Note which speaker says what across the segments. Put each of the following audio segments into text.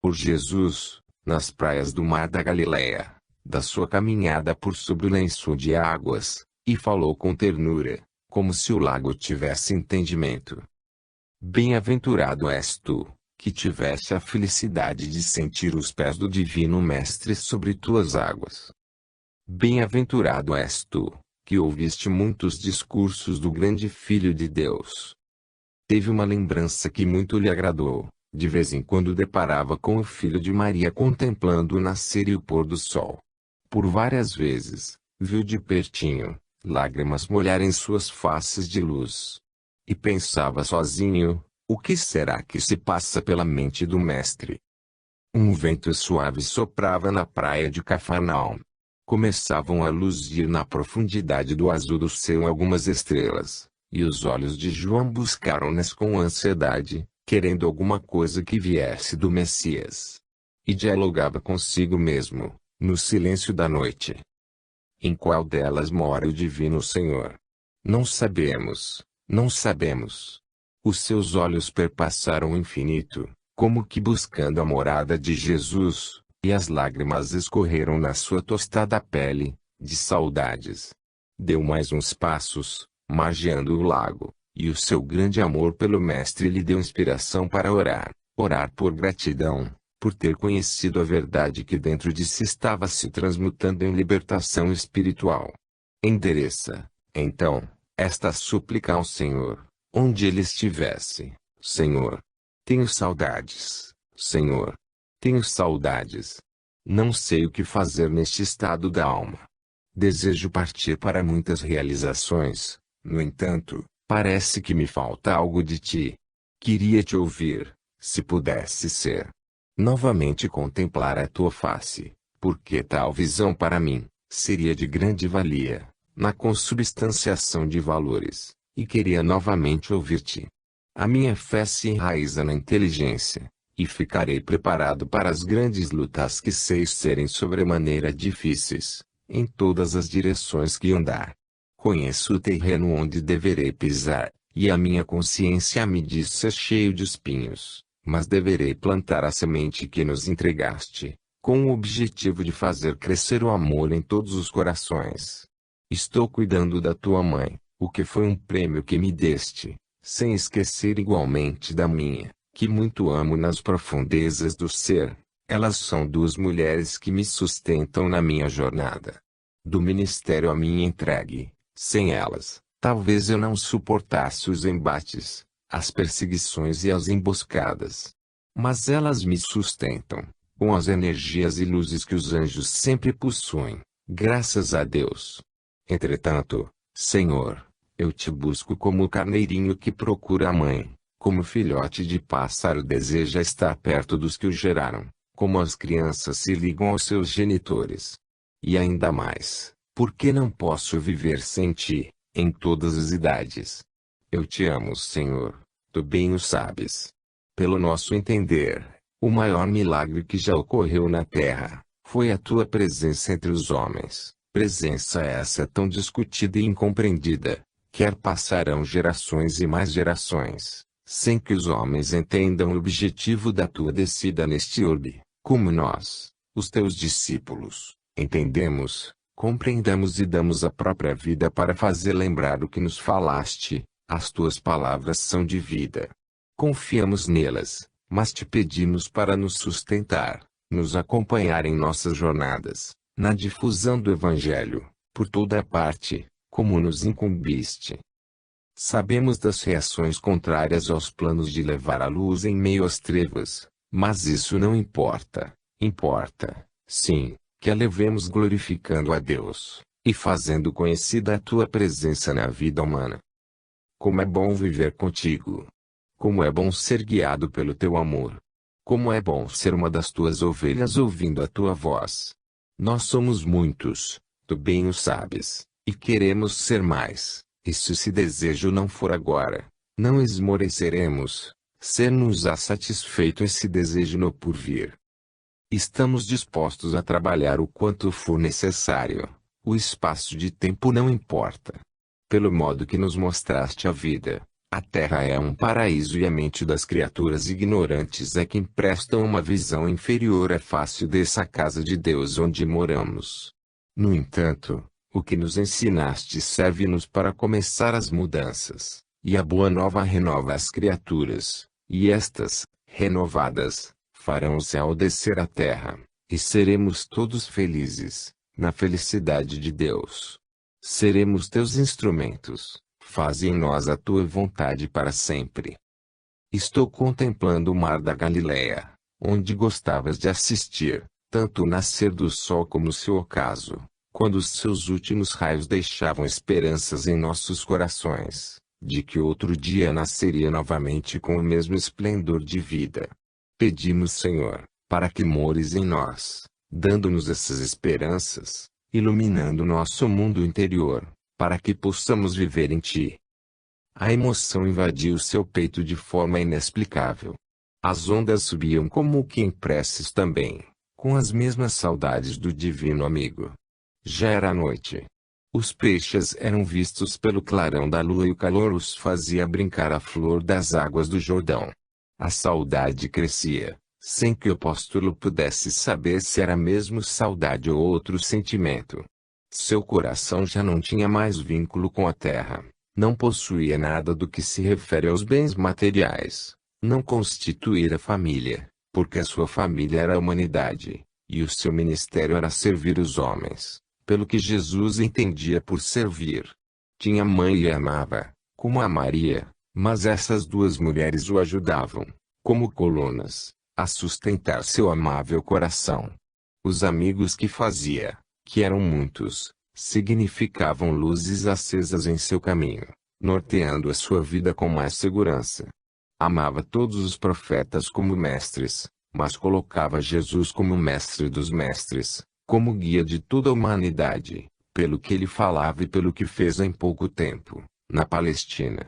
Speaker 1: por Jesus, nas praias do mar da Galileia, da sua caminhada por sobre o lençol de águas, e falou com ternura, como se o lago tivesse entendimento. Bem-aventurado és tu, que tiveste a felicidade de sentir os pés do Divino Mestre sobre tuas águas. Bem-aventurado és tu, que ouviste muitos discursos do grande Filho de Deus. Teve uma lembrança que muito lhe agradou, de vez em quando deparava com o filho de Maria contemplando o nascer e o pôr do sol. Por várias vezes, viu de pertinho, lágrimas molharem suas faces de luz. E pensava sozinho, o que será que se passa pela mente do mestre? Um vento suave soprava na praia de Cafarnaum. Começavam a luzir na profundidade do azul do céu algumas estrelas, e os olhos de João buscaram-nas com ansiedade, querendo alguma coisa que viesse do Messias. E dialogava consigo mesmo, no silêncio da noite. Em qual delas mora o Divino Senhor? Não sabemos, não sabemos. Os seus olhos perpassaram o infinito, como que buscando a morada de Jesus, e as lágrimas escorreram na sua tostada pele, de saudades. Deu mais uns passos, margeando o lago, e o seu grande amor pelo Mestre lhe deu inspiração para orar por gratidão, por ter conhecido a verdade que dentro de si estava se transmutando em libertação espiritual. Endereça, então, esta súplica ao Senhor, onde ele estivesse. Senhor, tenho saudades, Senhor. Tenho saudades. Não sei o que fazer neste estado da alma. Desejo partir para muitas realizações, no entanto, parece que me falta algo de ti. Queria te ouvir, se pudesse ser. Novamente contemplar a tua face, porque tal visão para mim, seria de grande valia, na consubstanciação de valores, e queria novamente ouvir-te. A minha fé se enraiza na inteligência, e ficarei preparado para as grandes lutas que sei serem sobremaneira difíceis, em todas as direções que andar. Conheço o terreno onde deverei pisar, e a minha consciência me diz ser cheio de espinhos, mas deverei plantar a semente que nos entregaste, com o objetivo de fazer crescer o amor em todos os corações. Estou cuidando da tua mãe, o que foi um prêmio que me deste, sem esquecer igualmente da minha, que muito amo nas profundezas do ser. Elas são duas mulheres que me sustentam na minha jornada. Do ministério a mim entregue, sem elas, talvez eu não suportasse os embates, as perseguições e as emboscadas. Mas elas me sustentam, com as energias e luzes que os anjos sempre possuem, graças a Deus. Entretanto, Senhor, eu te busco como o carneirinho que procura a mãe, como o filhote de pássaro deseja estar perto dos que o geraram, como as crianças se ligam aos seus genitores. E ainda mais, porque não posso viver sem ti, em todas as idades. Eu te amo, Senhor, tu bem o sabes. Pelo nosso entender, o maior milagre que já ocorreu na terra, foi a tua presença entre os homens, presença essa tão discutida e incompreendida, quer passarão gerações e mais gerações, sem que os homens entendam o objetivo da tua descida neste orbe, como nós, os teus discípulos, entendemos, compreendamos e damos a própria vida para fazer lembrar o que nos falaste. As tuas palavras são de vida. Confiamos nelas, mas te pedimos para nos sustentar, nos acompanhar em nossas jornadas, na difusão do Evangelho, por toda a parte, como nos incumbiste. Sabemos das reações contrárias aos planos de levar a luz em meio às trevas, mas isso não importa. Importa, sim, que a levemos glorificando a Deus, e fazendo conhecida a tua presença na vida humana. Como é bom viver contigo! Como é bom ser guiado pelo teu amor! Como é bom ser uma das tuas ovelhas ouvindo a tua voz! Nós somos muitos, tu bem o sabes, e queremos ser mais, e se esse desejo não for agora, não esmoreceremos, ser-nos-á satisfeito esse desejo no porvir. Estamos dispostos a trabalhar o quanto for necessário, o espaço de tempo não importa. Pelo modo que nos mostraste a vida, A terra é um paraíso e a mente das criaturas ignorantes é que emprestam uma visão inferior à face dessa casa de Deus onde moramos. No entanto, o que nos ensinaste serve-nos para começar as mudanças, e a boa nova renova as criaturas, e estas, renovadas, farão o céu descer à terra, e seremos todos felizes, na felicidade de Deus. Seremos teus instrumentos, faze em nós a tua vontade para sempre. Estou contemplando o mar da Galileia, onde gostavas de assistir, tanto o nascer do sol como o seu ocaso, quando os seus últimos raios deixavam esperanças em nossos corações, de que outro dia nasceria novamente com o mesmo esplendor de vida. Pedimos, Senhor, para que mores em nós, dando-nos essas esperanças, iluminando nosso mundo interior, para que possamos viver em Ti. A emoção invadiu seu peito de forma inexplicável. As ondas subiam como que em preces também, com as mesmas saudades do divino amigo. Já era noite. Os peixes eram vistos pelo clarão da lua e o calor os fazia brincar à flor das águas do Jordão. A saudade crescia, sem que o apóstolo pudesse saber se era mesmo saudade ou outro sentimento. Seu coração já não tinha mais vínculo com a terra, não possuía nada do que se refere aos bens materiais, não constituíra família, porque a sua família era a humanidade, e o seu ministério era servir os homens, pelo que Jesus entendia por servir. Tinha mãe e amava, como a Maria, mas essas duas mulheres o ajudavam, como colunas, a sustentar seu amável coração. Os amigos que fazia, que eram muitos, significavam luzes acesas em seu caminho, norteando a sua vida com mais segurança. Amava todos os profetas como mestres, mas colocava Jesus como mestre dos mestres, como guia de toda a humanidade, pelo que ele falava e pelo que fez em pouco tempo, na Palestina.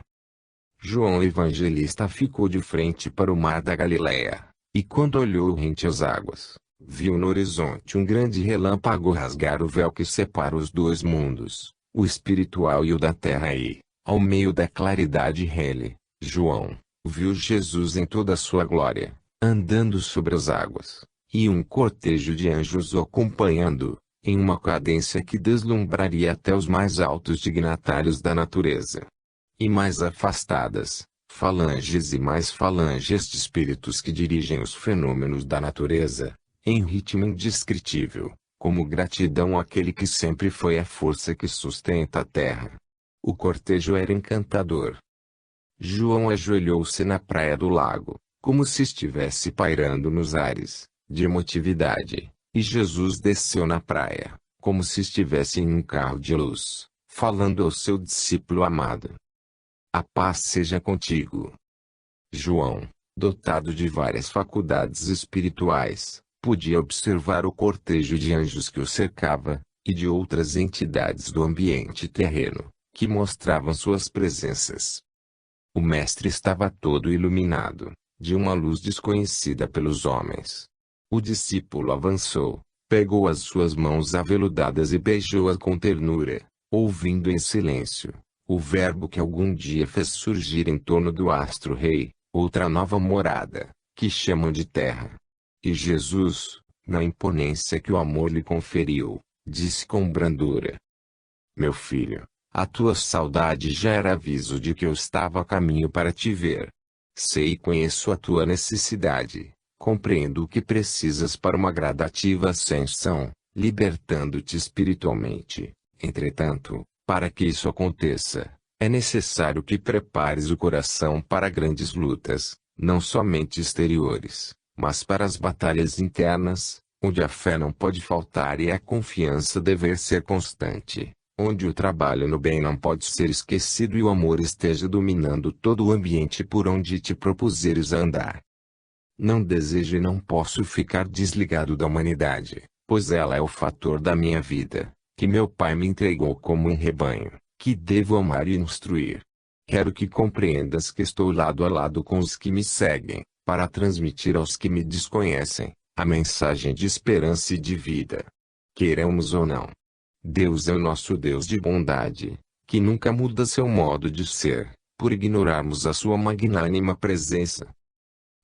Speaker 1: João Evangelista ficou de frente para o mar da Galileia, e quando olhou rente às águas, viu no horizonte um grande relâmpago rasgar o véu que separa os dois mundos, o espiritual e o da terra e, ao meio da claridade rele, João, viu Jesus em toda a sua glória, andando sobre as águas, e um cortejo de anjos o acompanhando, em uma cadência que deslumbraria até os mais altos dignatários da natureza. E mais afastadas, falanges e mais falanges de espíritos que dirigem os fenômenos da natureza, em ritmo indescritível, como gratidão àquele que sempre foi a força que sustenta a terra. O cortejo era encantador. João ajoelhou-se na praia do lago, como se estivesse pairando nos ares, de emotividade, e Jesus desceu na praia, como se estivesse em um carro de luz, falando ao seu discípulo amado. A paz seja contigo. João, dotado de várias faculdades espirituais, podia observar o cortejo de anjos que o cercava, e de outras entidades do ambiente terreno, que mostravam suas presenças. O mestre estava todo iluminado, de uma luz desconhecida pelos homens. O discípulo avançou, pegou as suas mãos aveludadas e beijou-as com ternura, ouvindo em silêncio o verbo que algum dia fez surgir em torno do astro-rei, outra nova morada, que chamam de terra. E Jesus, na imponência que o amor lhe conferiu, disse com brandura: Meu filho, a tua saudade já era aviso de que eu estava a caminho para te ver. Sei e conheço a tua necessidade, compreendo o que precisas para uma gradativa ascensão, libertando-te espiritualmente. Entretanto, para que isso aconteça, é necessário que prepares o coração para grandes lutas, não somente exteriores, mas para as batalhas internas, onde a fé não pode faltar e a confiança dever ser constante, onde o trabalho no bem não pode ser esquecido e o amor esteja dominando todo o ambiente por onde te propuseres a andar. Não desejo e não posso ficar desligado da humanidade, pois ela é o fator da minha vida, que meu Pai me entregou como um rebanho, que devo amar e instruir. Quero que compreendas que estou lado a lado com os que me seguem, para transmitir aos que me desconhecem, a mensagem de esperança e de vida. Queiramos ou não. Deus é o nosso Deus de bondade, que nunca muda seu modo de ser, por ignorarmos a sua magnânima presença.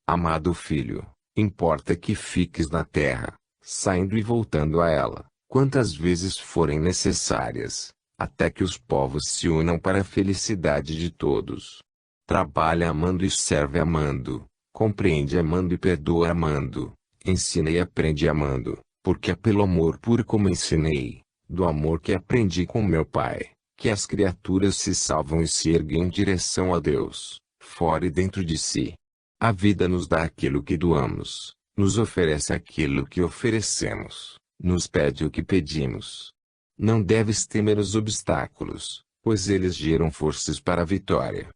Speaker 1: Amado filho, importa que fiques na terra, saindo e voltando a ela, quantas vezes forem necessárias, até que os povos se unam para a felicidade de todos. Trabalha amando e serve amando, compreende amando e perdoa amando, ensina e aprende amando, porque é pelo amor puro como ensinei, do amor que aprendi com meu Pai, que as criaturas se salvam e se erguem em direção a Deus, fora e dentro de si. A vida nos dá aquilo que doamos, nos oferece aquilo que oferecemos, nos pede o que pedimos. Não deves temer os obstáculos, pois eles geram forças para a vitória.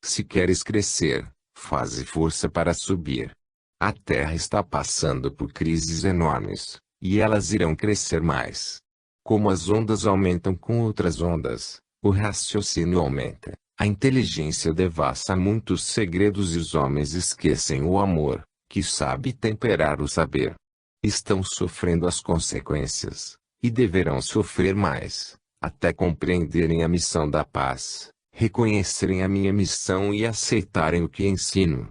Speaker 1: Se queres crescer, faze força para subir. A Terra está passando por crises enormes, e elas irão crescer mais. Como as ondas aumentam com outras ondas, o raciocínio aumenta, a inteligência devassa muitos segredos e os homens esquecem o amor, que sabe temperar o saber. Estão sofrendo as consequências, e deverão sofrer mais, até compreenderem a missão da paz, reconhecerem a minha missão e aceitarem o que ensino.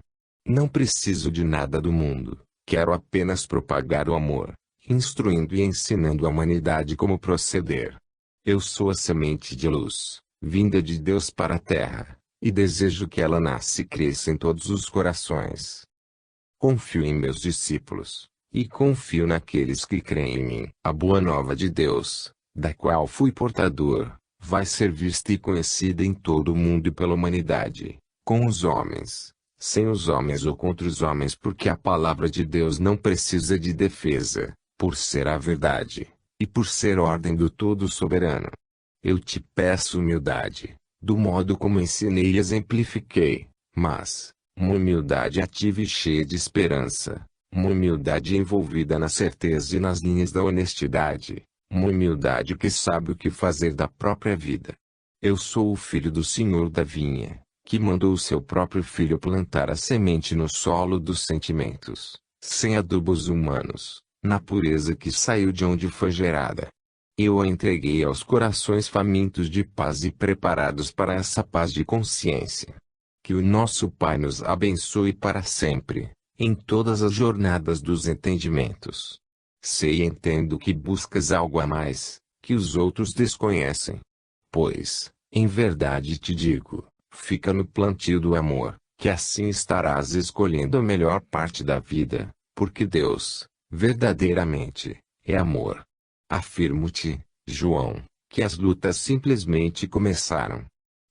Speaker 1: Não preciso de nada do mundo, quero apenas propagar o amor, instruindo e ensinando a humanidade como proceder. Eu sou a semente de luz, vinda de Deus para a terra, e desejo que ela nasça e cresça em todos os corações. Confio em meus discípulos, e confio naqueles que creem em mim. A boa nova de Deus, da qual fui portador, vai ser vista e conhecida em todo o mundo e pela humanidade, com os homens, sem os homens ou contra os homens, porque a palavra de Deus não precisa de defesa, por ser a verdade, e por ser ordem do Todo-Soberano. Eu te peço humildade, do modo como ensinei e exemplifiquei, mas, uma humildade ativa e cheia de esperança, uma humildade envolvida na certeza e nas linhas da honestidade, uma humildade que sabe o que fazer da própria vida. Eu sou o filho do Senhor da vinha, que mandou o seu próprio filho plantar a semente no solo dos sentimentos, sem adubos humanos, na pureza que saiu de onde foi gerada. Eu a entreguei aos corações famintos de paz e preparados para essa paz de consciência. Que o nosso Pai nos abençoe para sempre, em todas as jornadas dos entendimentos. Sei e entendo que buscas algo a mais, que os outros desconhecem. Pois, em verdade te digo, fica no plantio do amor, que assim estarás escolhendo a melhor parte da vida, porque Deus, verdadeiramente, é amor. Afirmo-te, João, que as lutas simplesmente começaram.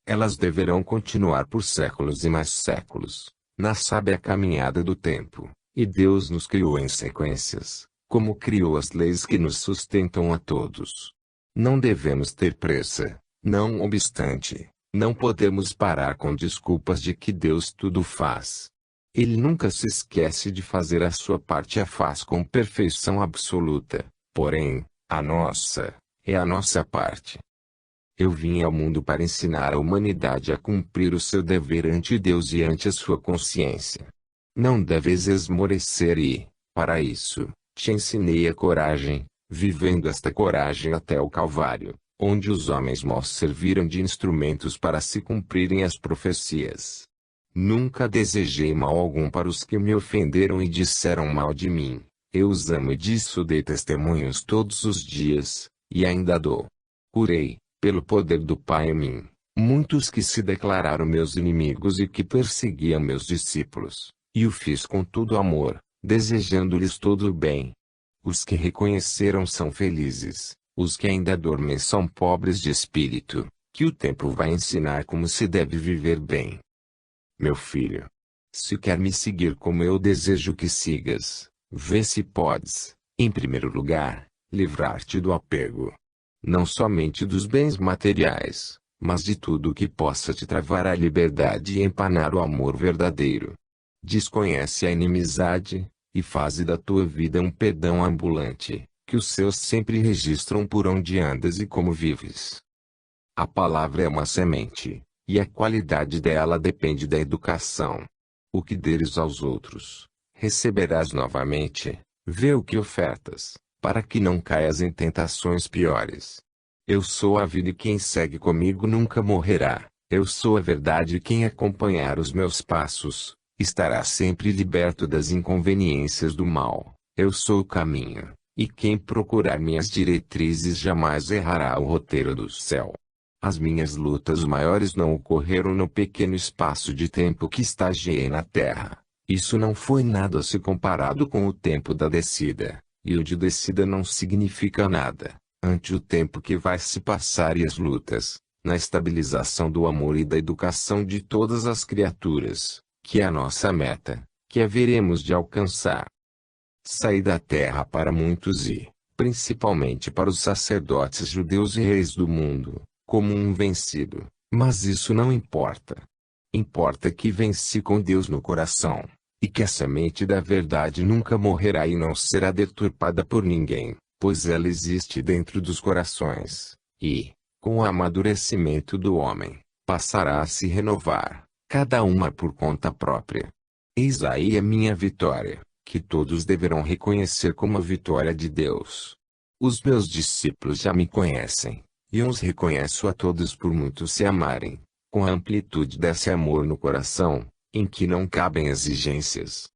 Speaker 1: Elas deverão continuar por séculos e mais séculos, na sábia caminhada do tempo, e Deus nos criou em sequências, como criou as leis que nos sustentam a todos. Não devemos ter pressa, não obstante, não podemos parar com desculpas de que Deus tudo faz. Ele nunca se esquece de fazer a sua parte e a faz com perfeição absoluta, porém, a nossa, é a nossa parte. Eu vim ao mundo para ensinar a humanidade a cumprir o seu dever ante Deus e ante a sua consciência. Não deves esmorecer e, para isso, te ensinei a coragem, vivendo esta coragem até o Calvário, onde os homens maus serviram de instrumentos para se cumprirem as profecias. Nunca desejei mal algum para os que me ofenderam e disseram mal de mim. Eu os amo e disso dei testemunhos todos os dias, e ainda dou. Curei, pelo poder do Pai em mim, muitos que se declararam meus inimigos e que perseguiam meus discípulos, e o fiz com todo amor, desejando-lhes todo o bem. Os que reconheceram são felizes, os que ainda dormem são pobres de espírito, que o tempo vai ensinar como se deve viver bem. Meu filho, se quer me seguir como eu desejo que sigas, vê se podes, em primeiro lugar, livrar-te do apego. Não somente dos bens materiais, mas de tudo que possa te travar a liberdade e empanar o amor verdadeiro. Desconhece a inimizade, e faze da tua vida um perdão ambulante, que os seus sempre registram por onde andas e como vives. A palavra é uma semente, e a qualidade dela depende da educação. O que deres aos outros, receberás novamente. Vê o que ofertas, para que não caias em tentações piores. Eu sou a vida e quem segue comigo nunca morrerá, Eu sou a verdade e quem acompanhar os meus passos, estará sempre liberto das inconveniências do mal. Eu sou o caminho, e quem procurar minhas diretrizes jamais errará o roteiro do céu. As minhas lutas maiores não ocorreram no pequeno espaço de tempo que estagiei na terra. Isso não foi nada se comparado com o tempo da descida, e o de descida não significa nada, ante o tempo que vai se passar e as lutas, na estabilização do amor e da educação de todas as criaturas, que é a nossa meta, que haveremos de alcançar. Saí da terra para muitos e, principalmente para os sacerdotes judeus e reis do mundo, como um vencido, mas isso não importa. Importa que venci com Deus no coração, e que a semente da verdade nunca morrerá e não será deturpada por ninguém, pois ela existe dentro dos corações, e, com o amadurecimento do homem, passará a se renovar, cada uma por conta própria. Eis aí a minha vitória, que todos deverão reconhecer como a vitória de Deus. Os meus discípulos já me conhecem, e eu os reconheço a todos por muito se amarem, com a amplitude desse amor no coração, em que não cabem exigências.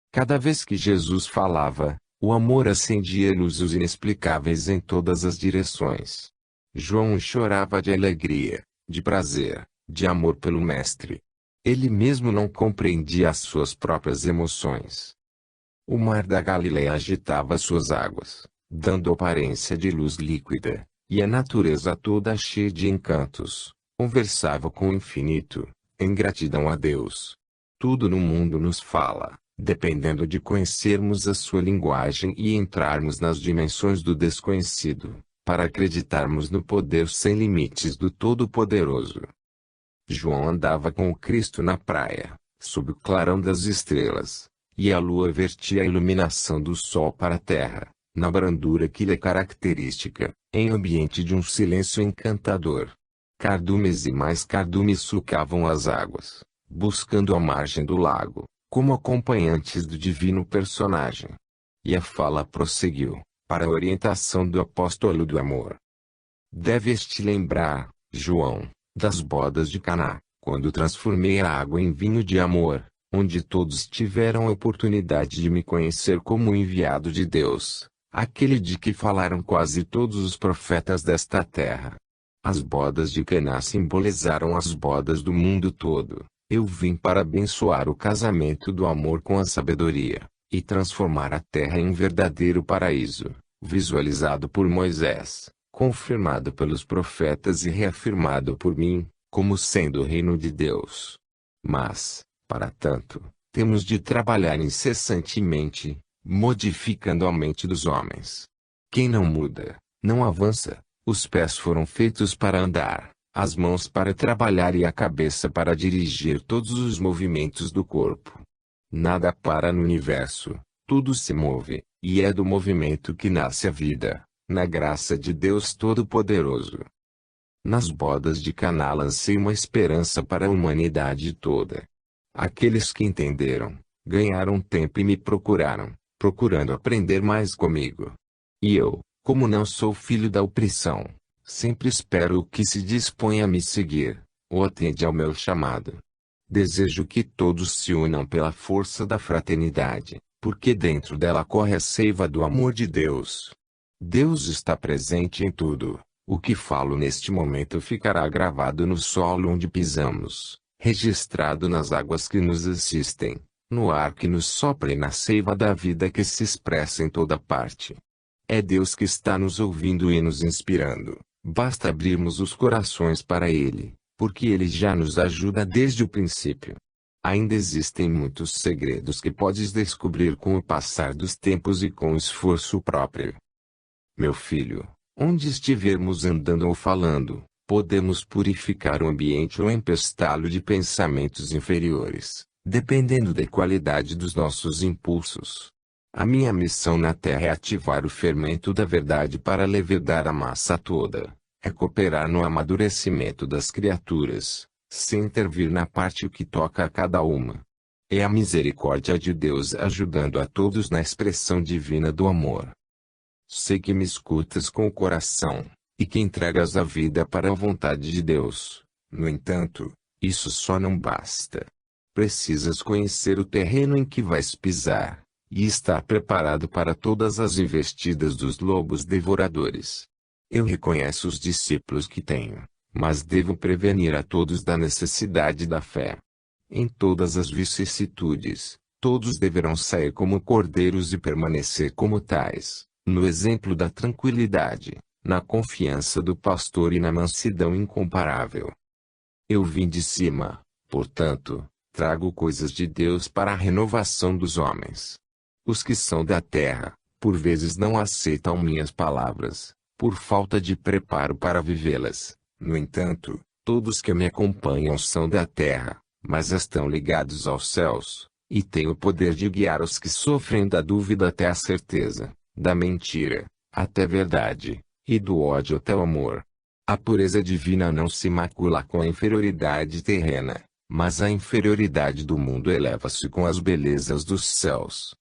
Speaker 1: Cada vez que Jesus falava, o amor acendia luzes inexplicáveis em todas as direções. João chorava de alegria, de prazer, de amor pelo Mestre. Ele mesmo não compreendia as suas próprias emoções. O mar da Galileia agitava suas águas, dando aparência de luz líquida, e a natureza toda cheia de encantos, conversava com o infinito, em gratidão a Deus. Tudo no mundo nos fala, dependendo de conhecermos a sua linguagem e entrarmos nas dimensões do desconhecido, para acreditarmos no poder sem limites do Todo-Poderoso. João andava com o Cristo na praia, sob o clarão das estrelas, e a lua vertia a iluminação do sol para a terra, na brandura que lhe é característica, em ambiente de um silêncio encantador. Cardumes e mais cardumes sulcavam as águas, buscando a margem do lago, como acompanhantes do divino personagem. E a fala prosseguiu, para a orientação do apóstolo do amor. Deves te lembrar, João, das bodas de Caná, quando transformei a água em vinho de amor, onde todos tiveram a oportunidade de me conhecer como o enviado de Deus, aquele de que falaram quase todos os profetas desta terra. As bodas de Caná simbolizaram as bodas do mundo todo. Eu vim para abençoar o casamento do amor com a sabedoria, e transformar a terra em um verdadeiro paraíso, visualizado por Moisés, confirmado pelos profetas e reafirmado por mim, como sendo o reino de Deus. Mas, para tanto, temos de trabalhar incessantemente, modificando a mente dos homens. Quem não muda, não avança. Os pés foram feitos para andar, as mãos para trabalhar e a cabeça para dirigir todos os movimentos do corpo. Nada para no universo, tudo se move, e é do movimento que nasce a vida, na graça de Deus Todo-Poderoso. Nas bodas de Caná lancei uma esperança para a humanidade toda. Aqueles que entenderam, ganharam tempo e me procuraram, procurando aprender mais comigo. E eu, como não sou filho da opressão, sempre espero o que se dispõe a me seguir, ou atende ao meu chamado. Desejo que todos se unam pela força da fraternidade, porque dentro dela corre a seiva do amor de Deus. Deus está presente em tudo. O que falo neste momento ficará gravado no solo onde pisamos, registrado nas águas que nos assistem, no ar que nos sopra e na seiva da vida que se expressa em toda parte. É Deus que está nos ouvindo e nos inspirando, basta abrirmos os corações para Ele, porque Ele já nos ajuda desde o princípio. Ainda existem muitos segredos que podes descobrir com o passar dos tempos e com esforço próprio. Meu filho, onde estivermos andando ou falando, podemos purificar o ambiente ou empestá-lo de pensamentos inferiores, dependendo da qualidade dos nossos impulsos. A minha missão na Terra é ativar o fermento da verdade para levedar a massa toda, é cooperar no amadurecimento das criaturas, sem intervir na parte que toca a cada uma. É a misericórdia de Deus ajudando a todos na expressão divina do amor. Sei que me escutas com o coração, e que entregas a vida para a vontade de Deus, No entanto, isso só não basta. Precisas conhecer o terreno em que vais pisar, e estar preparado para todas as investidas dos lobos devoradores. Eu reconheço os discípulos que tenho, mas devo prevenir a todos da necessidade da fé. Em todas as vicissitudes, todos deverão sair como cordeiros e permanecer como tais, no exemplo da tranquilidade, na confiança do pastor e na mansidão incomparável. Eu vim de cima, portanto, trago coisas de Deus para a renovação dos homens. Os que são da terra, por vezes não aceitam minhas palavras, por falta de preparo para vivê-las. No entanto, todos que me acompanham são da terra, mas estão ligados aos céus, e têm o poder de guiar os que sofrem da dúvida até a certeza, da mentira, até a verdade, e do ódio até o amor. A pureza divina não se macula com a inferioridade terrena, mas a inferioridade do mundo eleva-se com as belezas dos céus.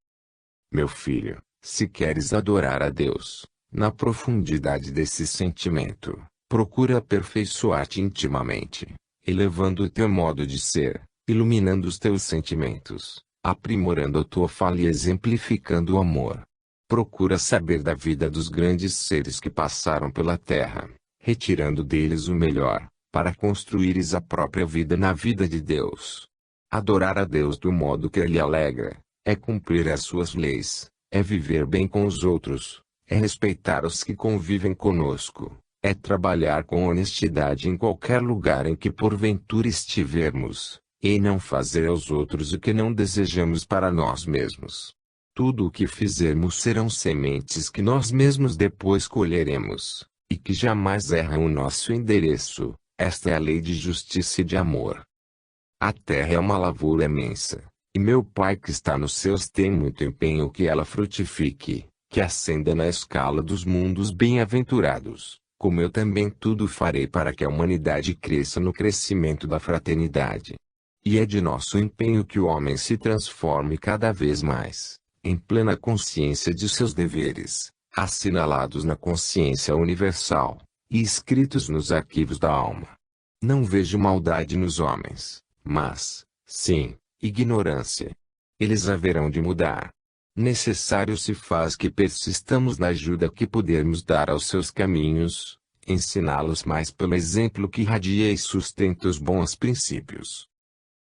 Speaker 1: Meu filho, se queres adorar a Deus, na profundidade desse sentimento, procura aperfeiçoar-te intimamente, elevando o teu modo de ser, iluminando os teus sentimentos, aprimorando a tua fala e exemplificando o amor. Procura saber da vida dos grandes seres que passaram pela terra, retirando deles o melhor, para construires a própria vida na vida de Deus. Adorar a Deus do modo que Ele alegra, é cumprir as suas leis, é viver bem com os outros, é respeitar os que convivem conosco, é trabalhar com honestidade em qualquer lugar em que porventura estivermos, e não fazer aos outros o que não desejamos para nós mesmos. Tudo o que fizermos serão sementes que nós mesmos depois colheremos, e que jamais erram o nosso endereço. Esta é a lei de justiça e de amor. A terra é uma lavoura imensa, e meu Pai que está nos céus tem muito empenho que ela frutifique, que ascenda na escala dos mundos bem-aventurados, como eu também tudo farei para que a humanidade cresça no crescimento da fraternidade. E é de nosso empenho que o homem se transforme cada vez mais, em plena consciência de seus deveres, assinalados na consciência universal, e escritos nos arquivos da alma. Não vejo maldade nos homens, mas, sim, ignorância. Eles haverão de mudar. Necessário se faz que persistamos na ajuda que pudermos dar aos seus caminhos, ensiná-los mais pelo exemplo que irradia e sustenta os bons princípios.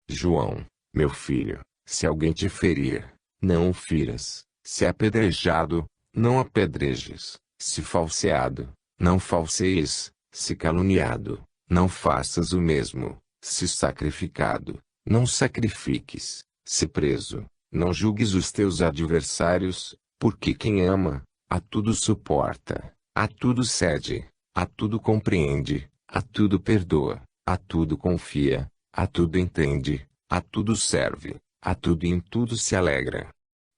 Speaker 1: João, meu filho, se alguém te ferir, não o firas; se apedrejado, não apedrejes; se falseado, não falsees; se caluniado, não faças o mesmo; se sacrificado, não sacrifiques; se preso, não julgues os teus adversários, porque quem ama, a tudo suporta, a tudo cede, a tudo compreende, a tudo perdoa, a tudo confia, a tudo entende, a tudo serve, a tudo e em tudo se alegra.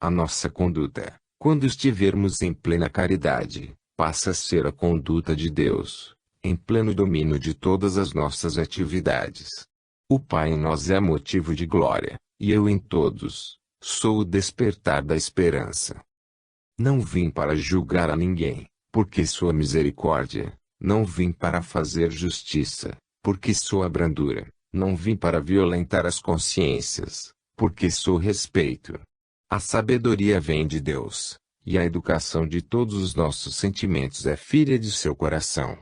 Speaker 1: A nossa conduta, quando estivermos em plena caridade, passa a ser a conduta de Deus, em pleno domínio de todas as nossas atividades. O Pai em nós é motivo de glória, e eu em todos, sou o despertar da esperança. Não vim para julgar a ninguém, porque sou a misericórdia; não vim para fazer justiça, porque sou a brandura; não vim para violentar as consciências, porque sou respeito. A sabedoria vem de Deus, e a educação de todos os nossos sentimentos é filha de seu coração.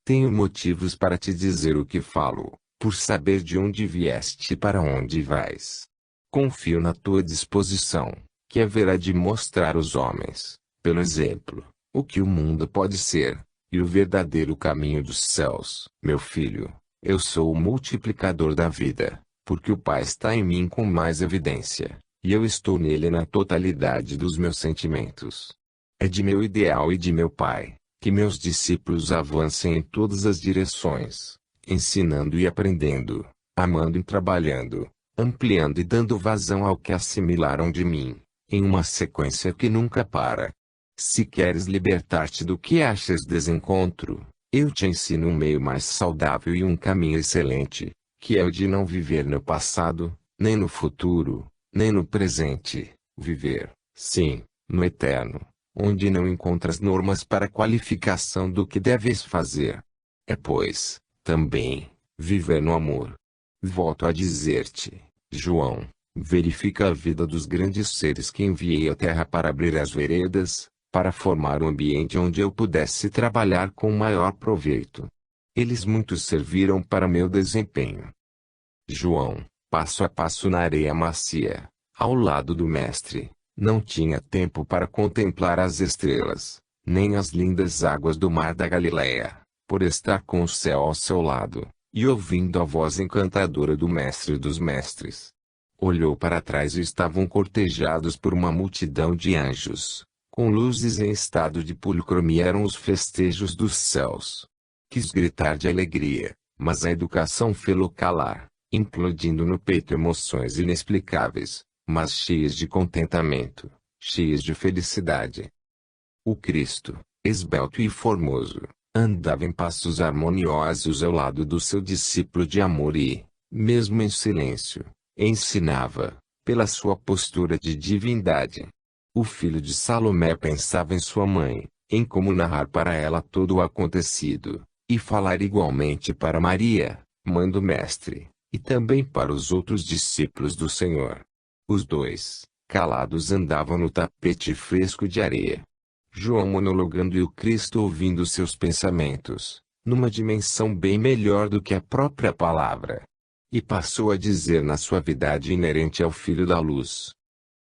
Speaker 1: Tenho motivos para te dizer o que falo, por saber de onde vieste e para onde vais. Confio na tua disposição, que haverá de mostrar aos homens, pelo exemplo, o que o mundo pode ser, e o verdadeiro caminho dos céus. Meu filho, eu sou o multiplicador da vida, porque o Pai está em mim com mais evidência, e eu estou nele na totalidade dos meus sentimentos. É de meu ideal e de meu Pai, que meus discípulos avancem em todas as direções, ensinando e aprendendo, amando e trabalhando, ampliando e dando vazão ao que assimilaram de mim, em uma sequência que nunca para. Se queres libertar-te do que achas desencontro, eu te ensino um meio mais saudável e um caminho excelente, que é o de não viver no passado, nem no futuro, nem no presente, viver, sim, no eterno, onde não encontras normas para qualificação do que deves fazer. É pois, também, viver no amor. Volto a dizer-te, João, verifica a vida dos grandes seres que enviei à terra para abrir as veredas, para formar um ambiente onde eu pudesse trabalhar com maior proveito. Eles muitos serviram para meu desempenho. João, passo a passo na areia macia, ao lado do mestre, não tinha tempo para contemplar as estrelas, nem as lindas águas do mar da Galileia, por estar com o céu ao seu lado, e ouvindo a voz encantadora do mestre dos mestres. Olhou para trás e estavam cortejados por uma multidão de anjos, com luzes em estado de policromia. Eram os festejos dos céus. Quis gritar de alegria, mas a educação fê-lo calar, implodindo no peito emoções inexplicáveis, mas cheias de contentamento, cheias de felicidade. O Cristo, esbelto e formoso, andava em passos harmoniosos ao lado do seu discípulo de amor e, mesmo em silêncio, ensinava, pela sua postura de divindade. O filho de Salomé pensava em sua mãe, em como narrar para ela todo o acontecido, e falar igualmente para Maria, mãe do Mestre, e também para os outros discípulos do Senhor. Os dois, calados, andavam no tapete fresco de areia. João monologando e o Cristo ouvindo seus pensamentos, numa dimensão bem melhor do que a própria palavra. E passou a dizer na suavidade inerente ao Filho da Luz: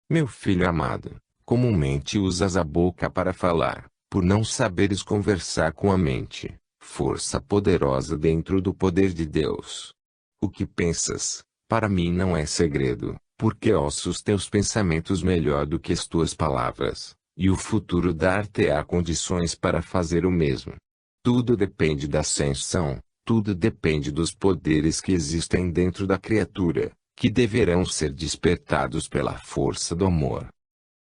Speaker 1: Meu filho amado, comumente usas a boca para falar, por não saberes conversar com a mente, força poderosa dentro do poder de Deus. O que pensas, para mim não é segredo, porque ouço os teus pensamentos melhor do que as tuas palavras, e o futuro dar-te-á condições para fazer o mesmo. Tudo depende da ascensão, tudo depende dos poderes que existem dentro da criatura, que deverão ser despertados pela força do amor.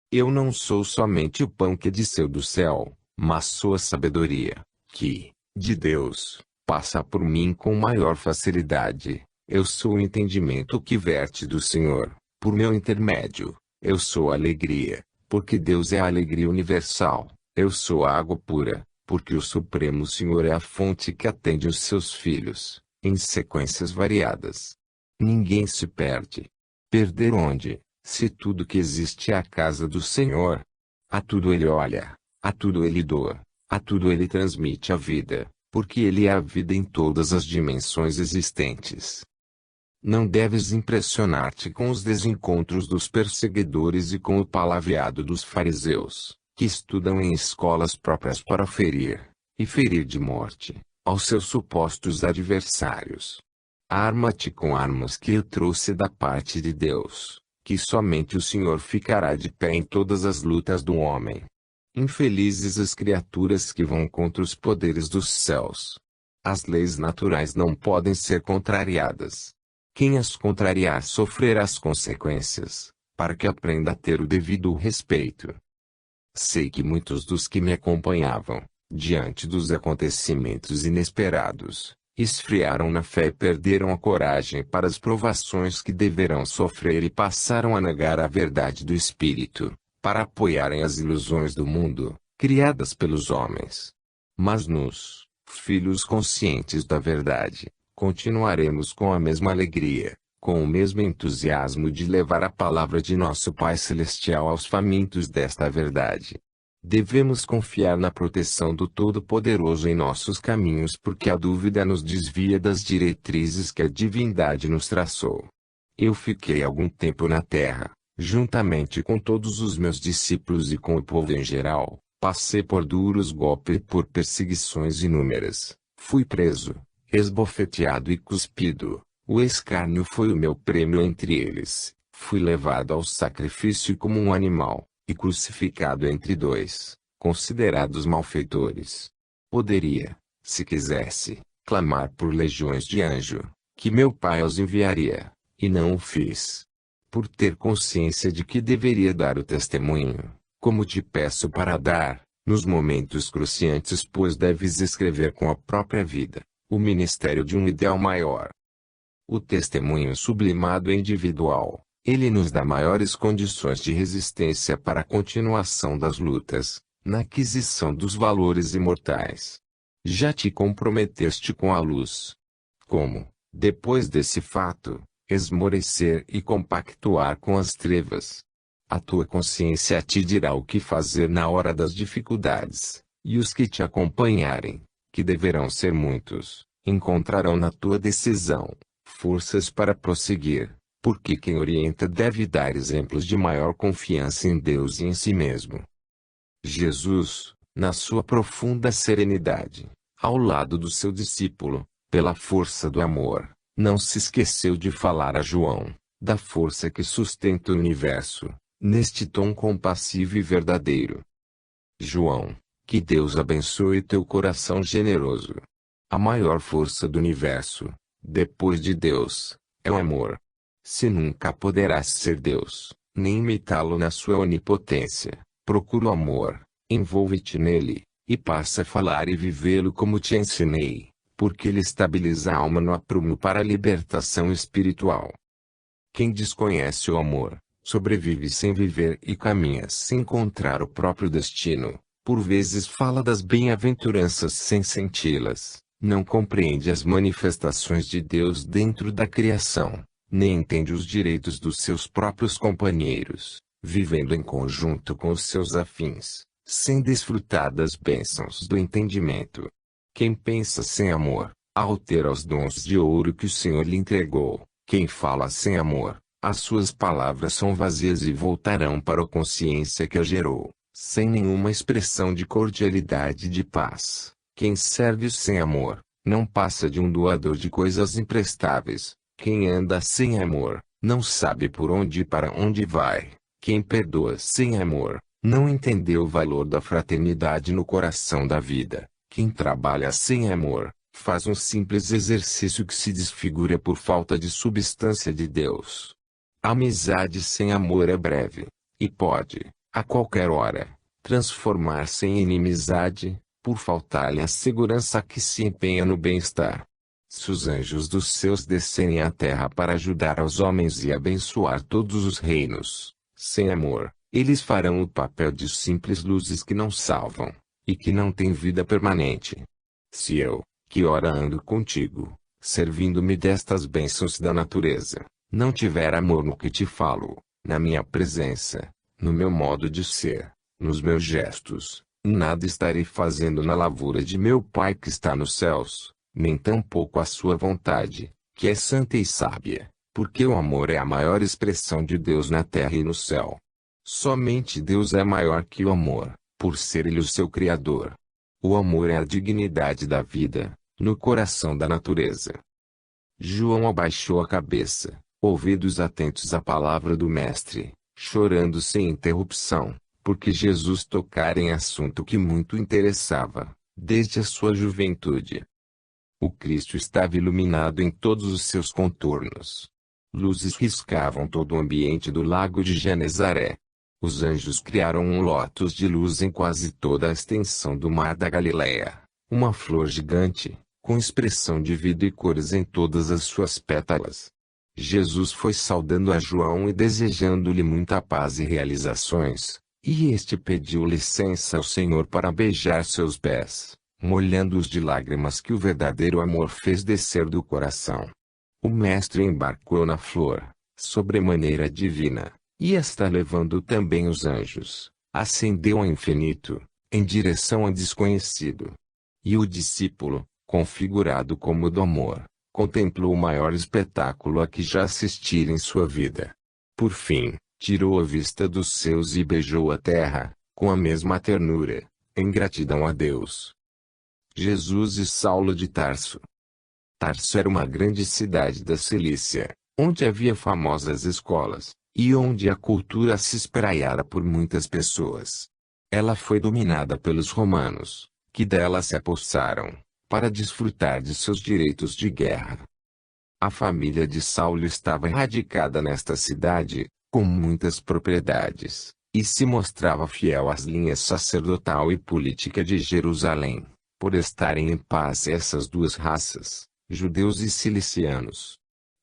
Speaker 1: Eu não sou somente o pão que desceu do céu, mas sou a sabedoria, que, de Deus, passa por mim com maior facilidade. Eu sou o entendimento que verte do Senhor, por meu intermédio. Eu sou a alegria, porque Deus é a alegria universal. Eu sou a água pura, porque o Supremo Senhor é a fonte que atende os seus filhos, em sequências variadas. Ninguém se perde. Perder onde, se tudo que existe é a casa do Senhor? A tudo ele olha, a tudo ele doa, a tudo ele transmite a vida, porque ele é a vida em todas as dimensões existentes. Não deves impressionar-te com os desencontros dos perseguidores e com o palavreado dos fariseus, que estudam em escolas próprias para ferir, e ferir de morte, aos seus supostos adversários. Arma-te com armas que eu trouxe da parte de Deus, que somente o Senhor ficará de pé em todas as lutas do homem. Infelizes as criaturas que vão contra os poderes dos céus. As leis naturais não podem ser contrariadas. Quem as contrariar sofrerá as consequências, para que aprenda a ter o devido respeito. Sei que muitos dos que me acompanhavam, diante dos acontecimentos inesperados, esfriaram na fé e perderam a coragem para as provações que deverão sofrer e passaram a negar a verdade do Espírito, para apoiarem as ilusões do mundo, criadas pelos homens. Mas nós, filhos conscientes da verdade, continuaremos com a mesma alegria, com o mesmo entusiasmo de levar a palavra de nosso Pai Celestial aos famintos desta verdade. Devemos confiar na proteção do Todo-Poderoso em nossos caminhos, porque a dúvida nos desvia das diretrizes que a divindade nos traçou. Eu fiquei algum tempo na terra, juntamente com todos os meus discípulos e com o povo em geral. Passei por duros golpes e por perseguições inúmeras. Fui preso, esbofeteado e cuspido. O escárnio foi o meu prêmio entre eles. Fui levado ao sacrifício como um animal, e crucificado entre dois, considerados malfeitores. Poderia, se quisesse, clamar por legiões de anjo, que meu Pai os enviaria, e não o fiz. Por ter consciência de que deveria dar o testemunho, como te peço para dar, nos momentos cruciantes, pois deves escrever com a própria vida, o ministério de um ideal maior. O testemunho sublimado é individual, ele nos dá maiores condições de resistência para a continuação das lutas, na aquisição dos valores imortais. Já te comprometeste com a luz. Como, depois desse fato, esmorecer e compactuar com as trevas? A tua consciência te dirá o que fazer na hora das dificuldades, e os que te acompanharem, que deverão ser muitos, encontrarão na tua decisão forças para prosseguir, porque quem orienta deve dar exemplos de maior confiança em Deus e em si mesmo. Jesus, na sua profunda serenidade, ao lado do seu discípulo, pela força do amor, não se esqueceu de falar a João, da força que sustenta o universo, neste tom compassivo e verdadeiro. João, que Deus abençoe teu coração generoso. A maior força do universo, depois de Deus, é o amor. Se nunca poderás ser Deus, nem imitá-lo na sua onipotência, procura o amor, envolve-te nele, e passa a falar e vivê-lo como te ensinei, porque ele estabiliza a alma no aprumo para a libertação espiritual. Quem desconhece o amor, sobrevive sem viver e caminha sem encontrar o próprio destino. Por vezes fala das bem-aventuranças sem senti-las, não compreende as manifestações de Deus dentro da criação, nem entende os direitos dos seus próprios companheiros, vivendo em conjunto com os seus afins, sem desfrutar das bênçãos do entendimento. Quem pensa sem amor, altera os dons de ouro que o Senhor lhe entregou. Quem fala sem amor, as suas palavras são vazias e voltarão para a consciência que a gerou, sem nenhuma expressão de cordialidade e de paz. Quem serve sem amor, não passa de um doador de coisas imprestáveis. Quem anda sem amor, não sabe por onde e para onde vai. Quem perdoa sem amor, não entendeu o valor da fraternidade no coração da vida. Quem trabalha sem amor, faz um simples exercício que se desfigura por falta de substância de Deus. A amizade sem amor é breve, e pode, a qualquer hora, transformar-se em inimizade, por faltar-lhe a segurança que se empenha no bem-estar. Se os anjos dos céus descerem à terra para ajudar aos homens e abençoar todos os reinos, sem amor, eles farão o papel de simples luzes que não salvam, e que não têm vida permanente. Se eu, que ora ando contigo, servindo-me destas bênçãos da natureza, não tiver amor no que te falo, na minha presença, no meu modo de ser, nos meus gestos, nada estarei fazendo na lavoura de meu Pai que está nos céus, nem tampouco a sua vontade, que é santa e sábia, porque o amor é a maior expressão de Deus na terra e no céu. Somente Deus é maior que o amor, por ser Ele o seu Criador. O amor é a dignidade da vida, no coração da natureza. João abaixou a cabeça, ouvidos atentos à palavra do Mestre, chorando sem interrupção, porque Jesus tocara em assunto que muito interessava, desde a sua juventude. O Cristo estava iluminado em todos os seus contornos. Luzes riscavam todo o ambiente do lago de Genezaré. Os anjos criaram um lótus de luz em quase toda a extensão do mar da Galileia, uma flor gigante, com expressão de vida e cores em todas as suas pétalas. Jesus foi saudando a João e desejando-lhe muita paz e realizações, e este pediu licença ao Senhor para beijar seus pés, molhando-os de lágrimas que o verdadeiro amor fez descer do coração. O Mestre embarcou na flor, sobremaneira divina, e esta levando também os anjos, ascendeu ao infinito, em direção ao desconhecido. E o discípulo, configurado como do amor, contemplou o maior espetáculo a que já assistira em sua vida. Por fim, tirou a vista dos céus e beijou a terra, com a mesma ternura, em gratidão a Deus. Jesus e Saulo de Tarso. Tarso era uma grande cidade da Cilícia, onde havia famosas escolas, e onde a cultura se espraiara por muitas pessoas. Ela foi dominada pelos romanos, que dela se apossaram, para desfrutar de seus direitos de guerra. A família de Saulo estava radicada nesta cidade, com muitas propriedades, e se mostrava fiel às linhas sacerdotal e política de Jerusalém, por estarem em paz essas duas raças, judeus e cilicianos.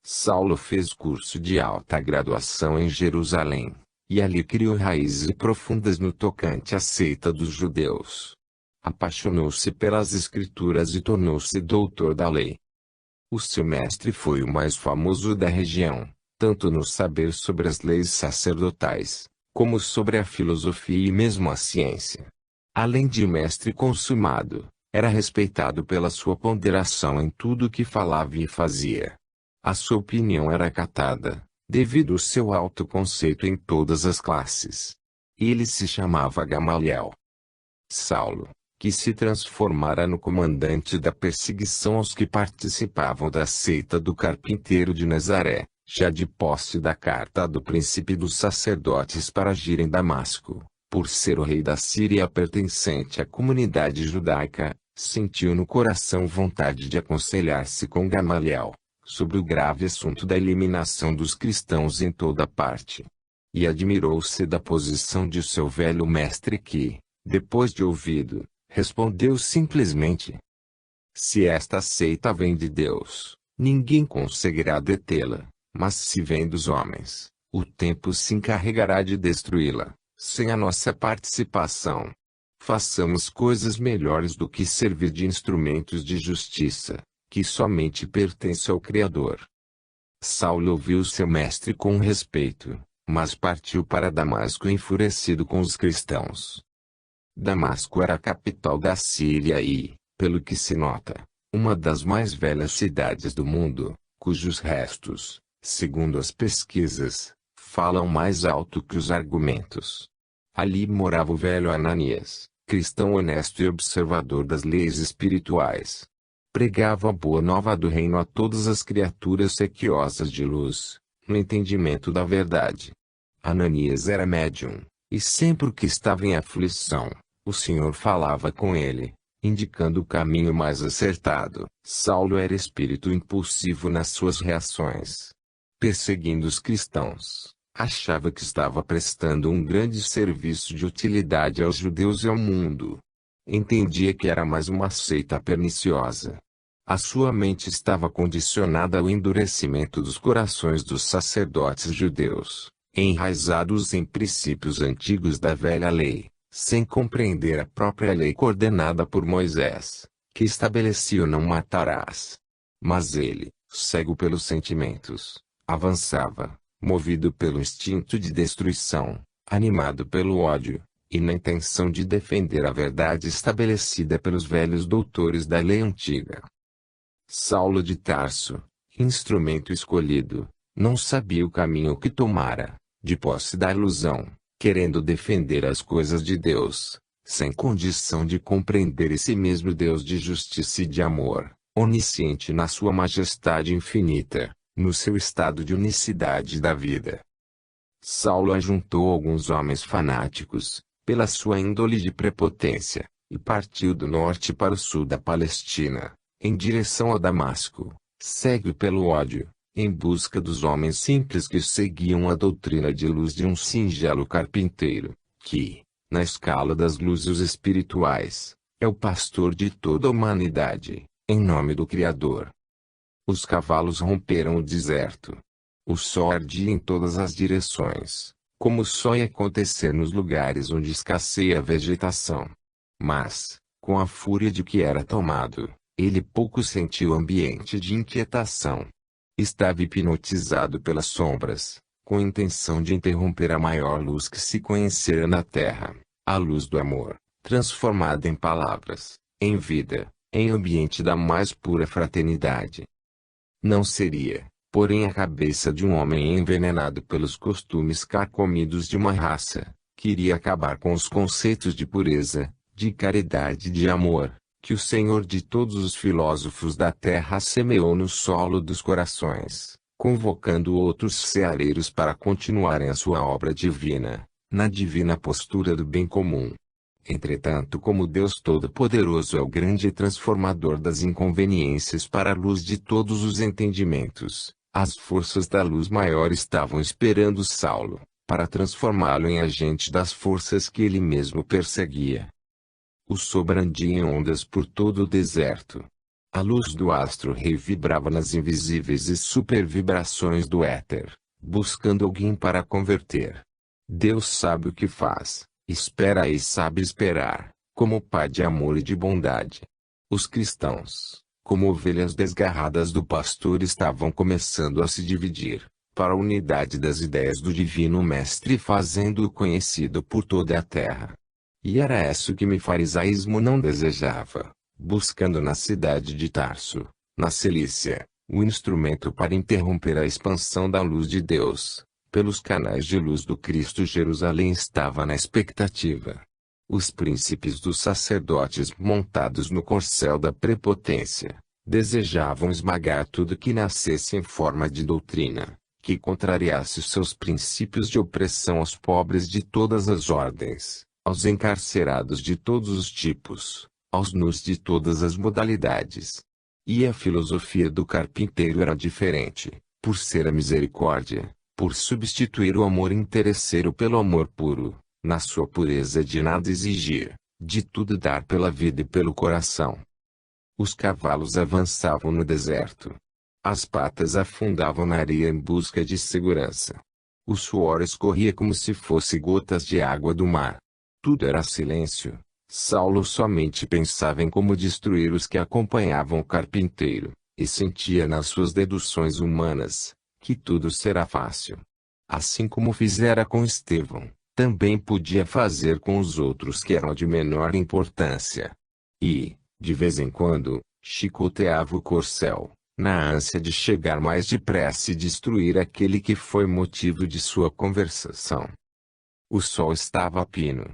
Speaker 1: Saulo fez curso de alta graduação em Jerusalém, e ali criou raízes profundas no tocante à seita dos judeus. Apaixonou-se pelas Escrituras e tornou-se doutor da lei. O seu mestre foi o mais famoso da região, tanto no saber sobre as leis sacerdotais, como sobre a filosofia e mesmo a ciência. Além de mestre consumado, era respeitado pela sua ponderação em tudo o que falava e fazia. A sua opinião era acatada, devido ao seu alto conceito em todas as classes. Ele se chamava Gamaliel. Saulo, que se transformara no comandante da perseguição aos que participavam da seita do carpinteiro de Nazaré, já de posse da carta do príncipe dos sacerdotes para agir em Damasco, por ser o rei da Síria pertencente à comunidade judaica, sentiu no coração vontade de aconselhar-se com Gamaliel, sobre o grave assunto da eliminação dos cristãos em toda parte. E admirou-se da posição de seu velho mestre que, depois de ouvido, respondeu simplesmente: se esta seita vem de Deus, ninguém conseguirá detê-la, mas se vem dos homens, o tempo se encarregará de destruí-la, sem a nossa participação. Façamos coisas melhores do que servir de instrumentos de justiça, que somente pertence ao Criador. Saulo ouviu seu mestre com respeito, mas partiu para Damasco enfurecido com os cristãos. Damasco era a capital da Síria e, pelo que se nota, uma das mais velhas cidades do mundo, cujos restos, segundo as pesquisas, falam mais alto que os argumentos. Ali morava o velho Ananias, cristão honesto e observador das leis espirituais. Pregava a boa nova do reino a todas as criaturas sequiosas de luz, no entendimento da verdade. Ananias era médium, e sempre que estava em aflição, o Senhor falava com ele, indicando o caminho mais acertado. Saulo era espírito impulsivo nas suas reações. Perseguindo os cristãos, achava que estava prestando um grande serviço de utilidade aos judeus e ao mundo. Entendia que era mais uma seita perniciosa. A sua mente estava condicionada ao endurecimento dos corações dos sacerdotes judeus, enraizados em princípios antigos da velha lei, sem compreender a própria lei coordenada por Moisés, que estabelecia o não matarás. Mas ele, cego pelos sentimentos, avançava, movido pelo instinto de destruição, animado pelo ódio, e na intenção de defender a verdade estabelecida pelos velhos doutores da lei antiga. Saulo de Tarso, instrumento escolhido, não sabia o caminho que tomara, de posse da ilusão, querendo defender as coisas de Deus, sem condição de compreender esse mesmo Deus de justiça e de amor, onisciente na sua majestade infinita, no seu estado de unicidade da vida. Saulo ajuntou alguns homens fanáticos, pela sua índole de prepotência, e partiu do norte para o sul da Palestina, em direção a Damasco, cego pelo ódio, em busca dos homens simples que seguiam a doutrina de luz de um singelo carpinteiro, que, na escala das luzes espirituais, é o pastor de toda a humanidade, em nome do Criador. Os cavalos romperam o deserto. O sol ardia em todas as direções, como só ia acontecer nos lugares onde escasseia a vegetação. Mas, com a fúria de que era tomado, ele pouco sentiu ambiente de inquietação. Estava hipnotizado pelas sombras, com intenção de interromper a maior luz que se conhecera na terra, a luz do amor, transformada em palavras, em vida, em ambiente da mais pura fraternidade. Não seria, porém, a cabeça de um homem envenenado pelos costumes carcomidos de uma raça, que iria acabar com os conceitos de pureza, de caridade e de amor, que o Senhor de todos os filósofos da terra semeou no solo dos corações, convocando outros ceareiros para continuarem a sua obra divina, na divina postura do bem comum. Entretanto, como Deus Todo-Poderoso é o grande transformador das inconveniências para a luz de todos os entendimentos, as forças da luz maior estavam esperando Saulo, para transformá-lo em agente das forças que ele mesmo perseguia. O sol brandia em ondas por todo o deserto. A luz do astro-rei vibrava nas invisíveis e supervibrações do éter, buscando alguém para converter. Deus sabe o que faz, espera e sabe esperar, como Pai de amor e de bondade. Os cristãos, como ovelhas desgarradas do pastor, estavam começando a se dividir, para a unidade das ideias do Divino Mestre, fazendo-o conhecido por toda a terra. E era isso que o farisaísmo não desejava, buscando na cidade de Tarso, na Cilícia, o instrumento para interromper a expansão da luz de Deus. Pelos canais de luz do Cristo, Jerusalém estava na expectativa. Os príncipes dos sacerdotes, montados no corcel da prepotência, desejavam esmagar tudo que nascesse em forma de doutrina, que contrariasse os seus princípios de opressão aos pobres de todas as ordens, aos encarcerados de todos os tipos, aos nus de todas as modalidades. E a filosofia do carpinteiro era diferente, por ser a misericórdia, por substituir o amor interesseiro pelo amor puro, na sua pureza de nada exigir, de tudo dar pela vida e pelo coração. Os cavalos avançavam no deserto. As patas afundavam na areia em busca de segurança. O suor escorria como se fosse gotas de água do mar. Tudo era silêncio. Saulo somente pensava em como destruir os que acompanhavam o carpinteiro, e sentia nas suas deduções humanas, que tudo será fácil. Assim como fizera com Estevão, também podia fazer com os outros que eram de menor importância. E, de vez em quando, chicoteava o corcel, na ânsia de chegar mais depressa e destruir aquele que foi motivo de sua conversação. O sol estava a pino.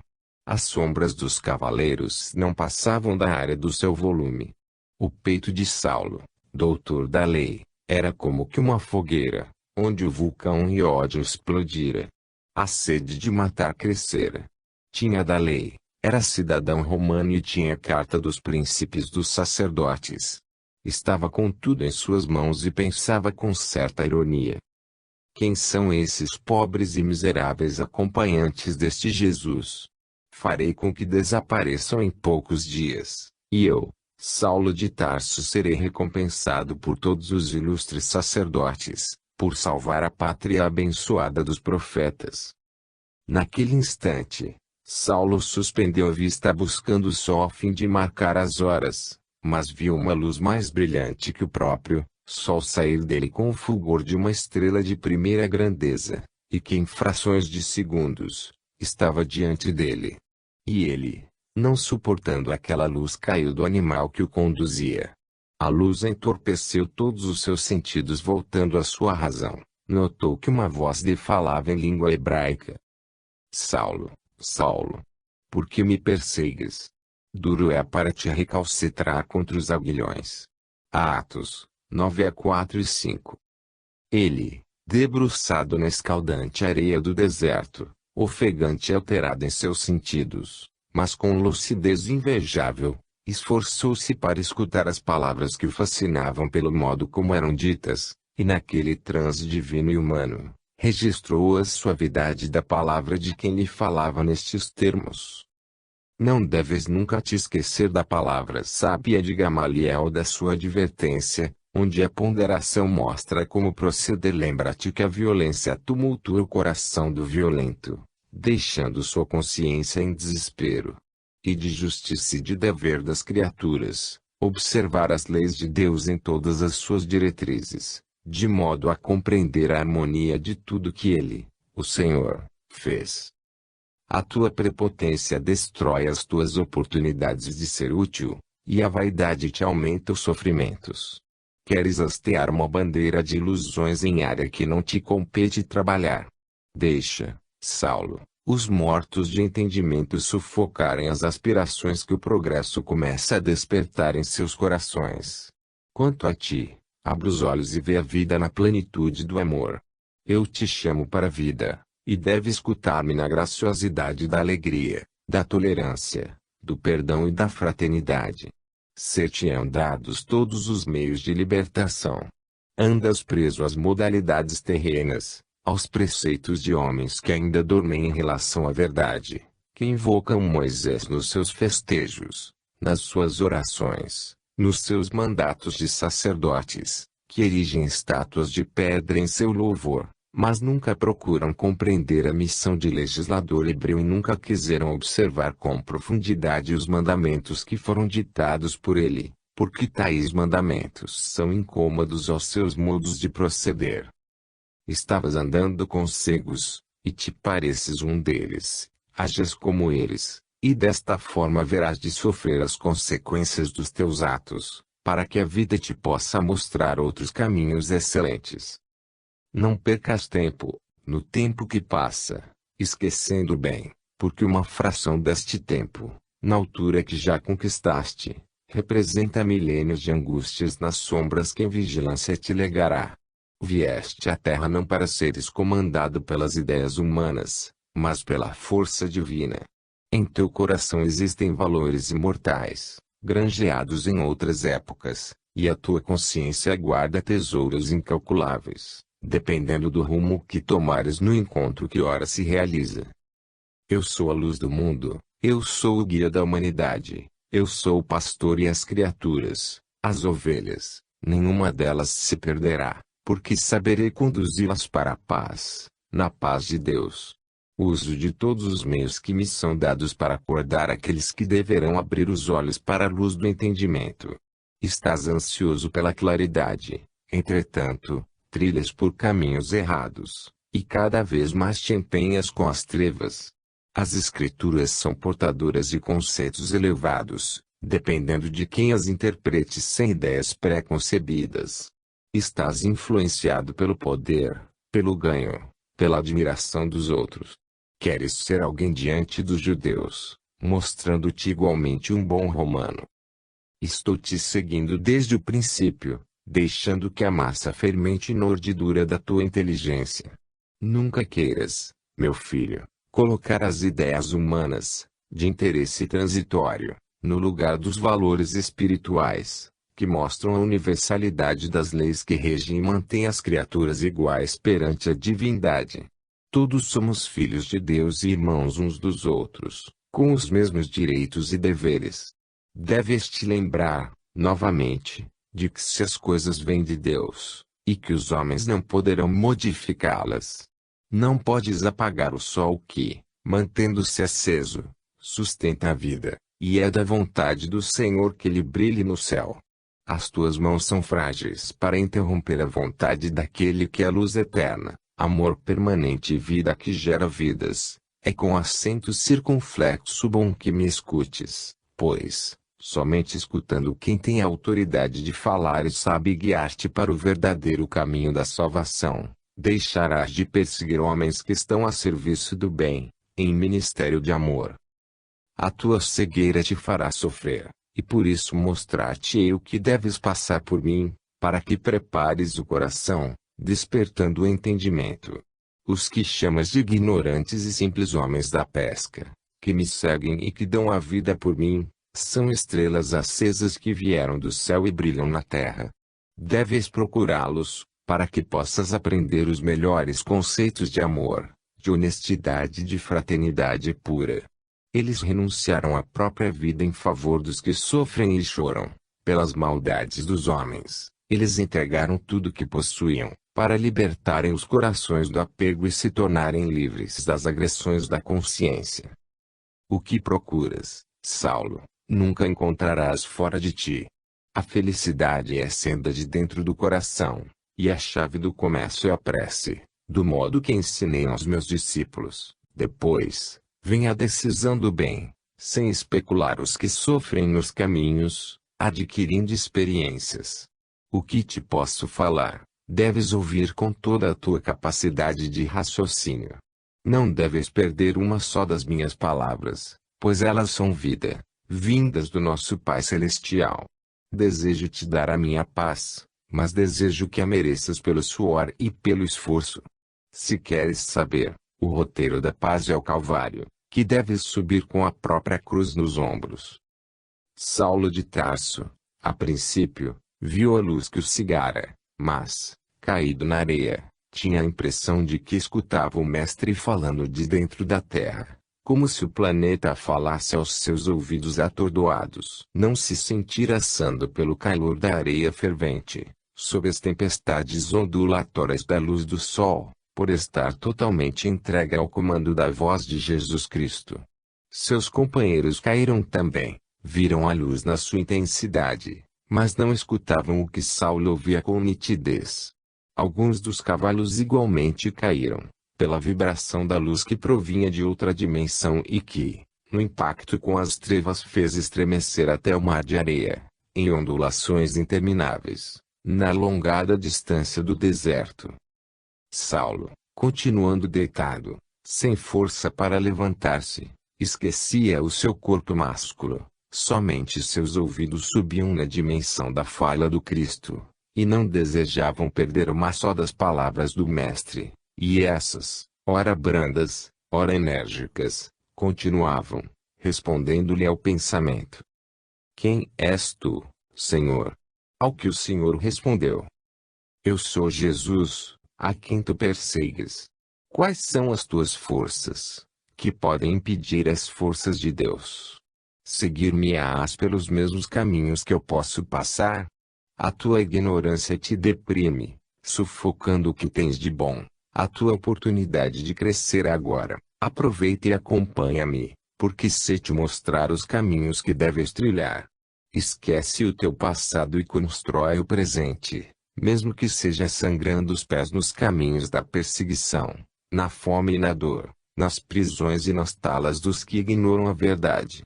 Speaker 1: As sombras dos cavaleiros não passavam da área do seu volume. O peito de Saulo, doutor da lei, era como que uma fogueira, onde o vulcão e ódio explodira. A sede de matar crescera. Tinha da lei, era cidadão romano e tinha carta dos príncipes dos sacerdotes. Estava com tudo em suas mãos e pensava com certa ironia. Quem são esses pobres e miseráveis acompanhantes deste Jesus? Farei com que desapareçam em poucos dias, e eu, Saulo de Tarso, serei recompensado por todos os ilustres sacerdotes, por salvar a pátria abençoada dos profetas. Naquele instante, Saulo suspendeu a vista buscando o sol a fim de marcar as horas, mas viu uma luz mais brilhante que o próprio sol sair dele com o fulgor de uma estrela de primeira grandeza, e que em frações de segundos, estava diante dele. E ele, não suportando aquela luz, caiu do animal que o conduzia. A luz entorpeceu todos os seus sentidos, voltando à sua razão. Notou que uma voz lhe falava em língua hebraica. Saulo, Saulo, por que me persegues? Duro é para te recalcitrar contra os aguilhões. Atos 9:4 e 5. Ele, debruçado na escaldante areia do deserto, ofegante e alterado em seus sentidos, mas com lucidez invejável, esforçou-se para escutar as palavras que o fascinavam pelo modo como eram ditas, e naquele transe divino e humano, registrou a suavidade da palavra de quem lhe falava nestes termos. Não deves nunca te esquecer da palavra sábia de Gamaliel, da sua advertência, onde a ponderação mostra como proceder. Lembra-te que a violência tumultua o coração do violento, deixando sua consciência em desespero. E de justiça e de dever das criaturas, observar as leis de Deus em todas as suas diretrizes, de modo a compreender a harmonia de tudo que Ele, o Senhor, fez. A tua prepotência destrói as tuas oportunidades de ser útil, e a vaidade te aumenta os sofrimentos. Queres hastear uma bandeira de ilusões em área que não te compete trabalhar. Deixa, Saulo, os mortos de entendimento sufocarem as aspirações que o progresso começa a despertar em seus corações. Quanto a ti, abre os olhos e vê a vida na plenitude do amor. Eu te chamo para a vida, e deve escutar-me na graciosidade da alegria, da tolerância, do perdão e da fraternidade. Ser-te-ão dados todos os meios de libertação. Andas preso às modalidades terrenas, aos preceitos de homens que ainda dormem em relação à verdade, que invocam Moisés nos seus festejos, nas suas orações, nos seus mandatos de sacerdotes, que erigem estátuas de pedra em seu louvor, mas nunca procuram compreender a missão de legislador hebreu e nunca quiseram observar com profundidade os mandamentos que foram ditados por ele, porque tais mandamentos são incômodos aos seus modos de proceder. Estavas andando com cegos, e te pareces um deles, ages como eles, e desta forma verás de sofrer as consequências dos teus atos, para que a vida te possa mostrar outros caminhos excelentes. Não percas tempo, no tempo que passa, esquecendo bem, porque uma fração deste tempo, na altura que já conquistaste, representa milênios de angústias nas sombras que em vigilância te legará. Vieste à Terra não para seres comandado pelas ideias humanas, mas pela força divina. Em teu coração existem valores imortais, granjeados em outras épocas, e a tua consciência guarda tesouros incalculáveis, dependendo do rumo que tomares no encontro que ora se realiza. Eu sou a luz do mundo, eu sou o guia da humanidade, eu sou o pastor e as criaturas, as ovelhas, nenhuma delas se perderá, porque saberei conduzi-las para a paz, na paz de Deus. Uso de todos os meios que me são dados para acordar aqueles que deverão abrir os olhos para a luz do entendimento. Estás ansioso pela claridade, entretanto, trilhas por caminhos errados, e cada vez mais te empenhas com as trevas. As Escrituras são portadoras de conceitos elevados, dependendo de quem as interprete sem ideias pré-concebidas. Estás influenciado pelo poder, pelo ganho, pela admiração dos outros. Queres ser alguém diante dos judeus, mostrando-te igualmente um bom romano. Estou te seguindo desde o princípio, deixando que a massa fermente na urdidura da tua inteligência. Nunca queiras, meu filho, colocar as ideias humanas, de interesse transitório, no lugar dos valores espirituais, que mostram a universalidade das leis que regem e mantêm as criaturas iguais perante a divindade. Todos somos filhos de Deus e irmãos uns dos outros, com os mesmos direitos e deveres. Deves te lembrar, novamente, de que se as coisas vêm de Deus, e que os homens não poderão modificá-las. Não podes apagar o sol que, mantendo-se aceso, sustenta a vida, e é da vontade do Senhor que ele brilhe no céu. As tuas mãos são frágeis para interromper a vontade daquele que é a luz eterna, amor permanente e vida que gera vidas. É com acento circunflexo bom que me escutes, pois, somente escutando quem tem a autoridade de falar e sabe guiar-te para o verdadeiro caminho da salvação, deixarás de perseguir homens que estão a serviço do bem, em ministério de amor. A tua cegueira te fará sofrer, e por isso mostrar-te-ei o que deves passar por mim, para que prepares o coração, despertando o entendimento. Os que chamas de ignorantes e simples homens da pesca, que me seguem e que dão a vida por mim, são estrelas acesas que vieram do céu e brilham na terra. Deves procurá-los, para que possas aprender os melhores conceitos de amor, de honestidade e de fraternidade pura. Eles renunciaram à própria vida em favor dos que sofrem e choram, pelas maldades dos homens. Eles entregaram tudo o que possuíam, para libertarem os corações do apego e se tornarem livres das agressões da consciência. O que procuras, Saulo, nunca encontrarás fora de ti. A felicidade é senda de dentro do coração, e a chave do comércio é a prece, do modo que ensinei aos meus discípulos. Depois, vem a decisão do bem, sem especular os que sofrem nos caminhos, adquirindo experiências. O que te posso falar, deves ouvir com toda a tua capacidade de raciocínio. Não deves perder uma só das minhas palavras, pois elas são vida, vindas do nosso Pai Celestial. Desejo te dar a minha paz, mas desejo que a mereças pelo suor e pelo esforço. Se queres saber, o roteiro da paz é o Calvário, que deves subir com a própria cruz nos ombros. Saulo de Tarso, a princípio, viu a luz que o cegara, mas, caído na areia, tinha a impressão de que escutava o Mestre falando de dentro da terra, como se o planeta falasse aos seus ouvidos atordoados. Não se sentir assando pelo calor da areia fervente, sob as tempestades ondulatórias da luz do sol, por estar totalmente entregue ao comando da voz de Jesus Cristo. Seus companheiros caíram também, viram a luz na sua intensidade, mas não escutavam o que Saulo ouvia com nitidez. Alguns dos cavalos igualmente caíram, pela vibração da luz que provinha de outra dimensão e que, no impacto com as trevas, fez estremecer até o mar de areia, em ondulações intermináveis, na alongada distância do deserto. Saulo, continuando deitado, sem força para levantar-se, esquecia o seu corpo másculo, somente seus ouvidos subiam na dimensão da fala do Cristo, e não desejavam perder uma só das palavras do Mestre, e essas, ora brandas, ora enérgicas, continuavam, respondendo-lhe ao pensamento. Quem és tu, Senhor? Ao que o Senhor respondeu. Eu sou Jesus, a quem tu persegues. Quais são as tuas forças, que podem impedir as forças de Deus? Seguir-me-ás pelos mesmos caminhos que eu posso passar? A tua ignorância te deprime, sufocando o que tens de bom. A tua oportunidade de crescer agora. Aproveita e acompanha-me, porque sei te mostrar os caminhos que deves trilhar. Esquece o teu passado e constrói o presente, mesmo que seja sangrando os pés nos caminhos da perseguição, na fome e na dor, nas prisões e nas talas dos que ignoram a verdade.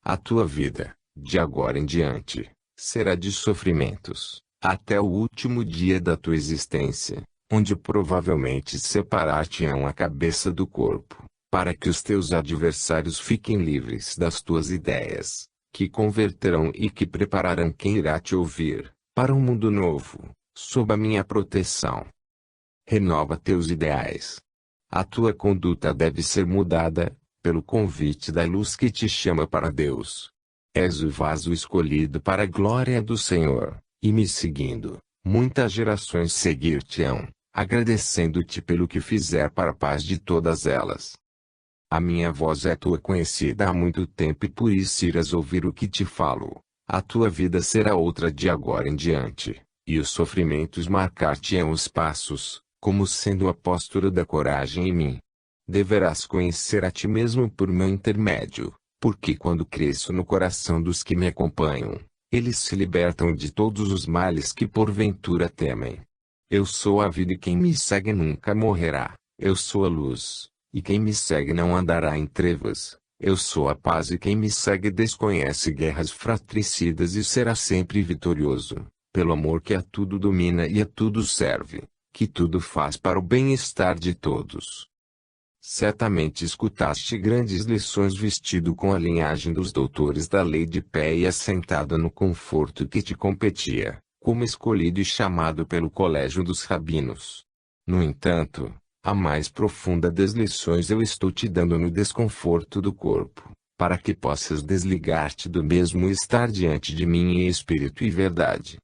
Speaker 1: A tua vida, de agora em diante, será de sofrimentos, até o último dia da tua existência, onde provavelmente separar-te-ão a cabeça do corpo, para que os teus adversários fiquem livres das tuas ideias, que converterão e que prepararão quem irá te ouvir, para um mundo novo, sob a minha proteção. Renova teus ideais. A tua conduta deve ser mudada, pelo convite da luz que te chama para Deus. És o vaso escolhido para a glória do Senhor, e me seguindo, muitas gerações seguir-te-ão, agradecendo-te pelo que fizer para a paz de todas elas. A minha voz é tua conhecida há muito tempo e por isso irás ouvir o que te falo. A tua vida será outra de agora em diante, e os sofrimentos marcar-te-ão os passos, como sendo a postura da coragem em mim. Deverás conhecer a ti mesmo por meu intermédio, porque quando cresço no coração dos que me acompanham, eles se libertam de todos os males que porventura temem. Eu sou a vida e quem me segue nunca morrerá. Eu sou a luz, e quem me segue não andará em trevas. Eu sou a paz e quem me segue desconhece guerras fratricidas e será sempre vitorioso, pelo amor que a tudo domina e a tudo serve, que tudo faz para o bem-estar de todos. Certamente escutaste grandes lições vestido com a linhagem dos doutores da lei de pé e assentado no conforto que te competia, como escolhido e chamado pelo colégio dos rabinos. No entanto, a mais profunda das lições eu estou te dando no desconforto do corpo, para que possas desligar-te do mesmo e estar diante de mim em espírito e verdade.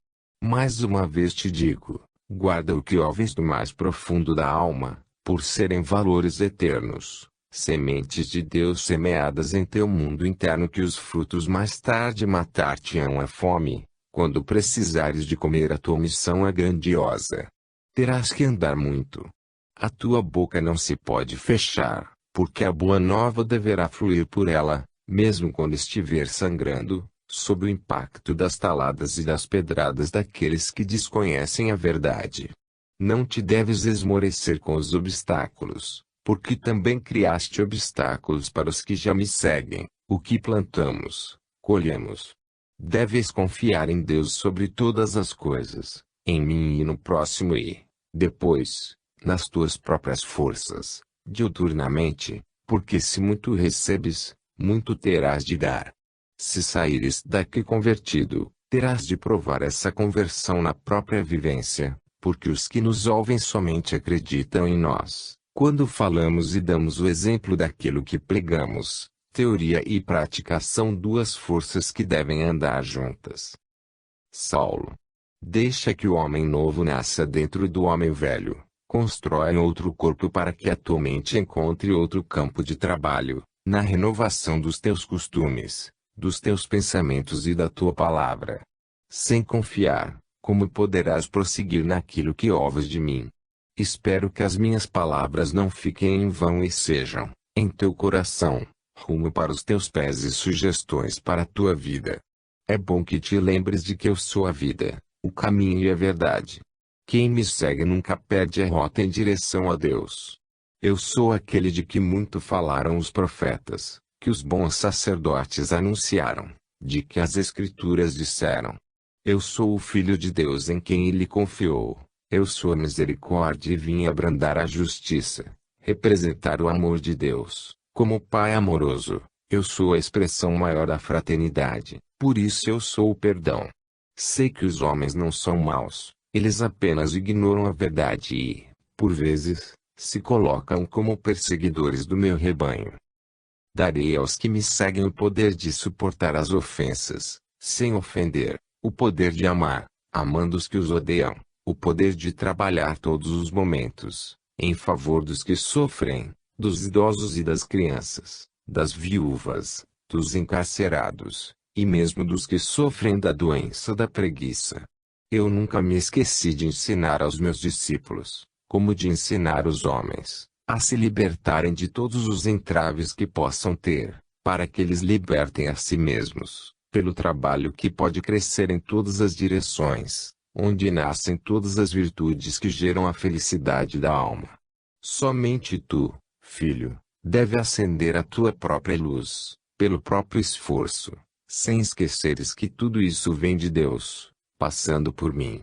Speaker 1: Mais uma vez te digo, guarda o que ouves do mais profundo da alma, por serem valores eternos, sementes de Deus semeadas em teu mundo interno que os frutos mais tarde matar-te-ão a fome, quando precisares de comer a tua missão é grandiosa. Terás que andar muito. A tua boca não se pode fechar, porque a boa nova deverá fluir por ela, mesmo quando estiver sangrando, sob o impacto das taladas e das pedradas daqueles que desconhecem a verdade. Não te deves esmorecer com os obstáculos, porque também criaste obstáculos para os que já me seguem. O que plantamos, colhemos. Deves confiar em Deus sobre todas as coisas, em mim e no próximo e, depois, nas tuas próprias forças, diuturnamente, porque se muito recebes, muito terás de dar. Se saíres daqui convertido, terás de provar essa conversão na própria vivência. Porque os que nos ouvem somente acreditam em nós, quando falamos e damos o exemplo daquilo que pregamos. Teoria e prática são duas forças que devem andar juntas. Saulo. Deixa que o homem novo nasça dentro do homem velho, constrói outro corpo para que a tua mente encontre outro campo de trabalho, na renovação dos teus costumes, dos teus pensamentos e da tua palavra. Sem confiar, como poderás prosseguir naquilo que ouves de mim? Espero que as minhas palavras não fiquem em vão e sejam, em teu coração, rumo para os teus pés e sugestões para a tua vida. É bom que te lembres de que eu sou a vida, o caminho e a verdade. Quem me segue nunca perde a rota em direção a Deus. Eu sou aquele de que muito falaram os profetas, que os bons sacerdotes anunciaram, de que as Escrituras disseram. Eu sou o Filho de Deus em quem ele confiou. Eu sou a misericórdia e vim abrandar a justiça, representar o amor de Deus, como Pai amoroso. Eu sou a expressão maior da fraternidade, por isso eu sou o perdão. Sei que os homens não são maus, eles apenas ignoram a verdade e, por vezes, se colocam como perseguidores do meu rebanho. Darei aos que me seguem o poder de suportar as ofensas, sem ofender, o poder de amar, amando os que os odeiam, o poder de trabalhar todos os momentos, em favor dos que sofrem, dos idosos e das crianças, das viúvas, dos encarcerados, e mesmo dos que sofrem da doença da preguiça. Eu nunca me esqueci de ensinar aos meus discípulos, como de ensinar os homens, a se libertarem de todos os entraves que possam ter, para que eles libertem a si mesmos, pelo trabalho que pode crescer em todas as direções, onde nascem todas as virtudes que geram a felicidade da alma. Somente tu, filho, deve acender a tua própria luz, pelo próprio esforço, sem esqueceres que tudo isso vem de Deus, passando por mim.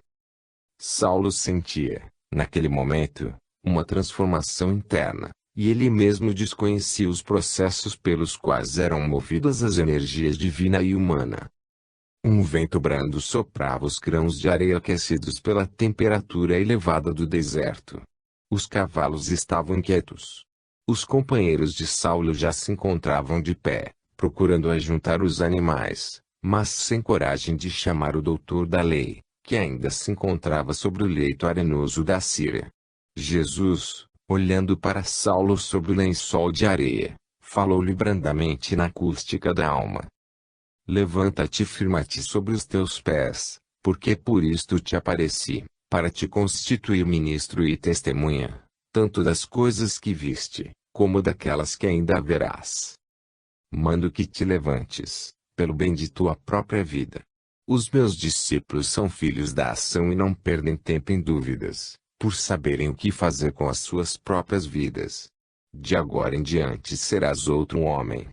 Speaker 1: Saulo sentia, naquele momento, uma transformação interna, e ele mesmo desconhecia os processos pelos quais eram movidas as energias divina e humana. Um vento brando soprava os grãos de areia aquecidos pela temperatura elevada do deserto. Os cavalos estavam quietos. Os companheiros de Saulo já se encontravam de pé, procurando ajuntar os animais, mas sem coragem de chamar o doutor da lei, que ainda se encontrava sobre o leito arenoso da Síria. Jesus, olhando para Saulo sobre o lençol de areia, falou-lhe brandamente na acústica da alma. Levanta-te e firma-te sobre os teus pés, porque por isto te apareci, para te constituir ministro e testemunha, tanto das coisas que viste, como daquelas que ainda verás. Mando que te levantes, pelo bem de tua própria vida. Os meus discípulos são filhos da ação e não perdem tempo em dúvidas, por saberem o que fazer com as suas próprias vidas. De agora em diante serás outro homem.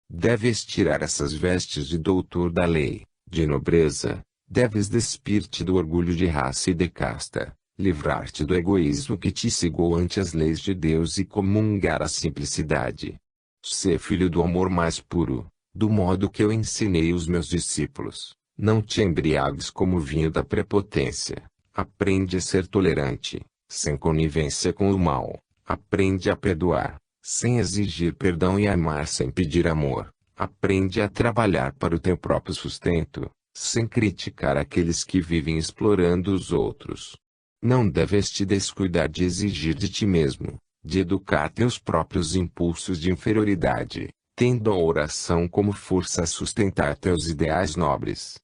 Speaker 1: Deves tirar essas vestes de doutor da lei, de nobreza, deves despir-te do orgulho de raça e de casta, livrar-te do egoísmo que te cegou ante as leis de Deus e comungar a simplicidade. Sê filho do amor mais puro, do modo que eu ensinei os meus discípulos. Não te embriagues como vinho da prepotência. Aprende a ser tolerante, sem conivência com o mal. Aprende a perdoar, sem exigir perdão e amar sem pedir amor. Aprende a trabalhar para o teu próprio sustento, sem criticar aqueles que vivem explorando os outros. Não deves te descuidar de exigir de ti mesmo, de educar teus próprios impulsos de inferioridade, tendo a oração como força a sustentar teus ideais nobres.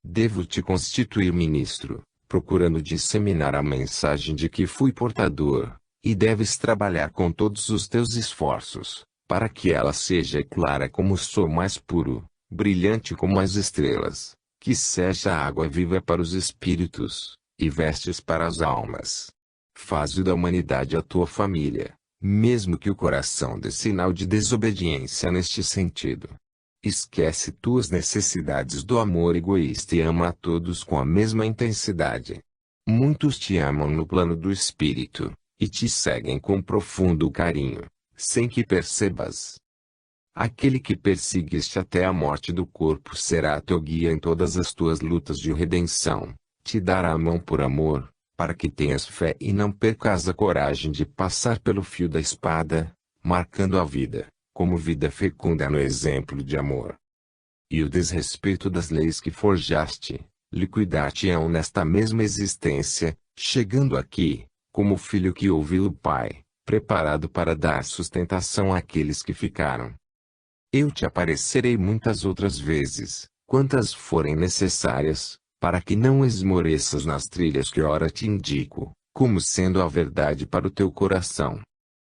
Speaker 1: Devo te constituir ministro, procurando disseminar a mensagem de que fui portador, e deves trabalhar com todos os teus esforços, para que ela seja clara como o sol mais puro, brilhante como as estrelas, que seja água viva para os espíritos, e vestes para as almas. Faze da humanidade a tua família, mesmo que o coração dê sinal de desobediência neste sentido. Esquece tuas necessidades do amor egoísta e ama a todos com a mesma intensidade. Muitos te amam no plano do espírito, e te seguem com profundo carinho, sem que percebas. Aquele que persiguiste até a morte do corpo será teu guia em todas as tuas lutas de redenção, te dará a mão por amor, para que tenhas fé e não percas a coragem de passar pelo fio da espada, marcando a vida, como vida fecunda no exemplo de amor. E o desrespeito das leis que forjaste, liquidar-te-ão nesta mesma existência, chegando aqui, como o filho que ouviu o pai, preparado para dar sustentação àqueles que ficaram. Eu te aparecerei muitas outras vezes, quantas forem necessárias, para que não esmoreças nas trilhas que ora te indico, como sendo a verdade para o teu coração.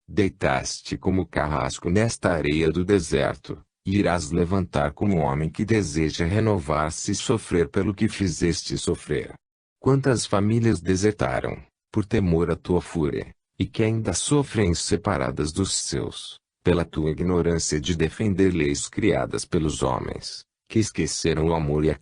Speaker 1: Deitaste como carrasco nesta areia do deserto, e irás levantar como homem que deseja renovar-se e sofrer pelo que fizeste sofrer. Quantas famílias desertaram, por temor à tua fúria, e que ainda sofrem separadas dos seus, pela tua ignorância de defender leis criadas pelos homens, que esqueceram o amor e a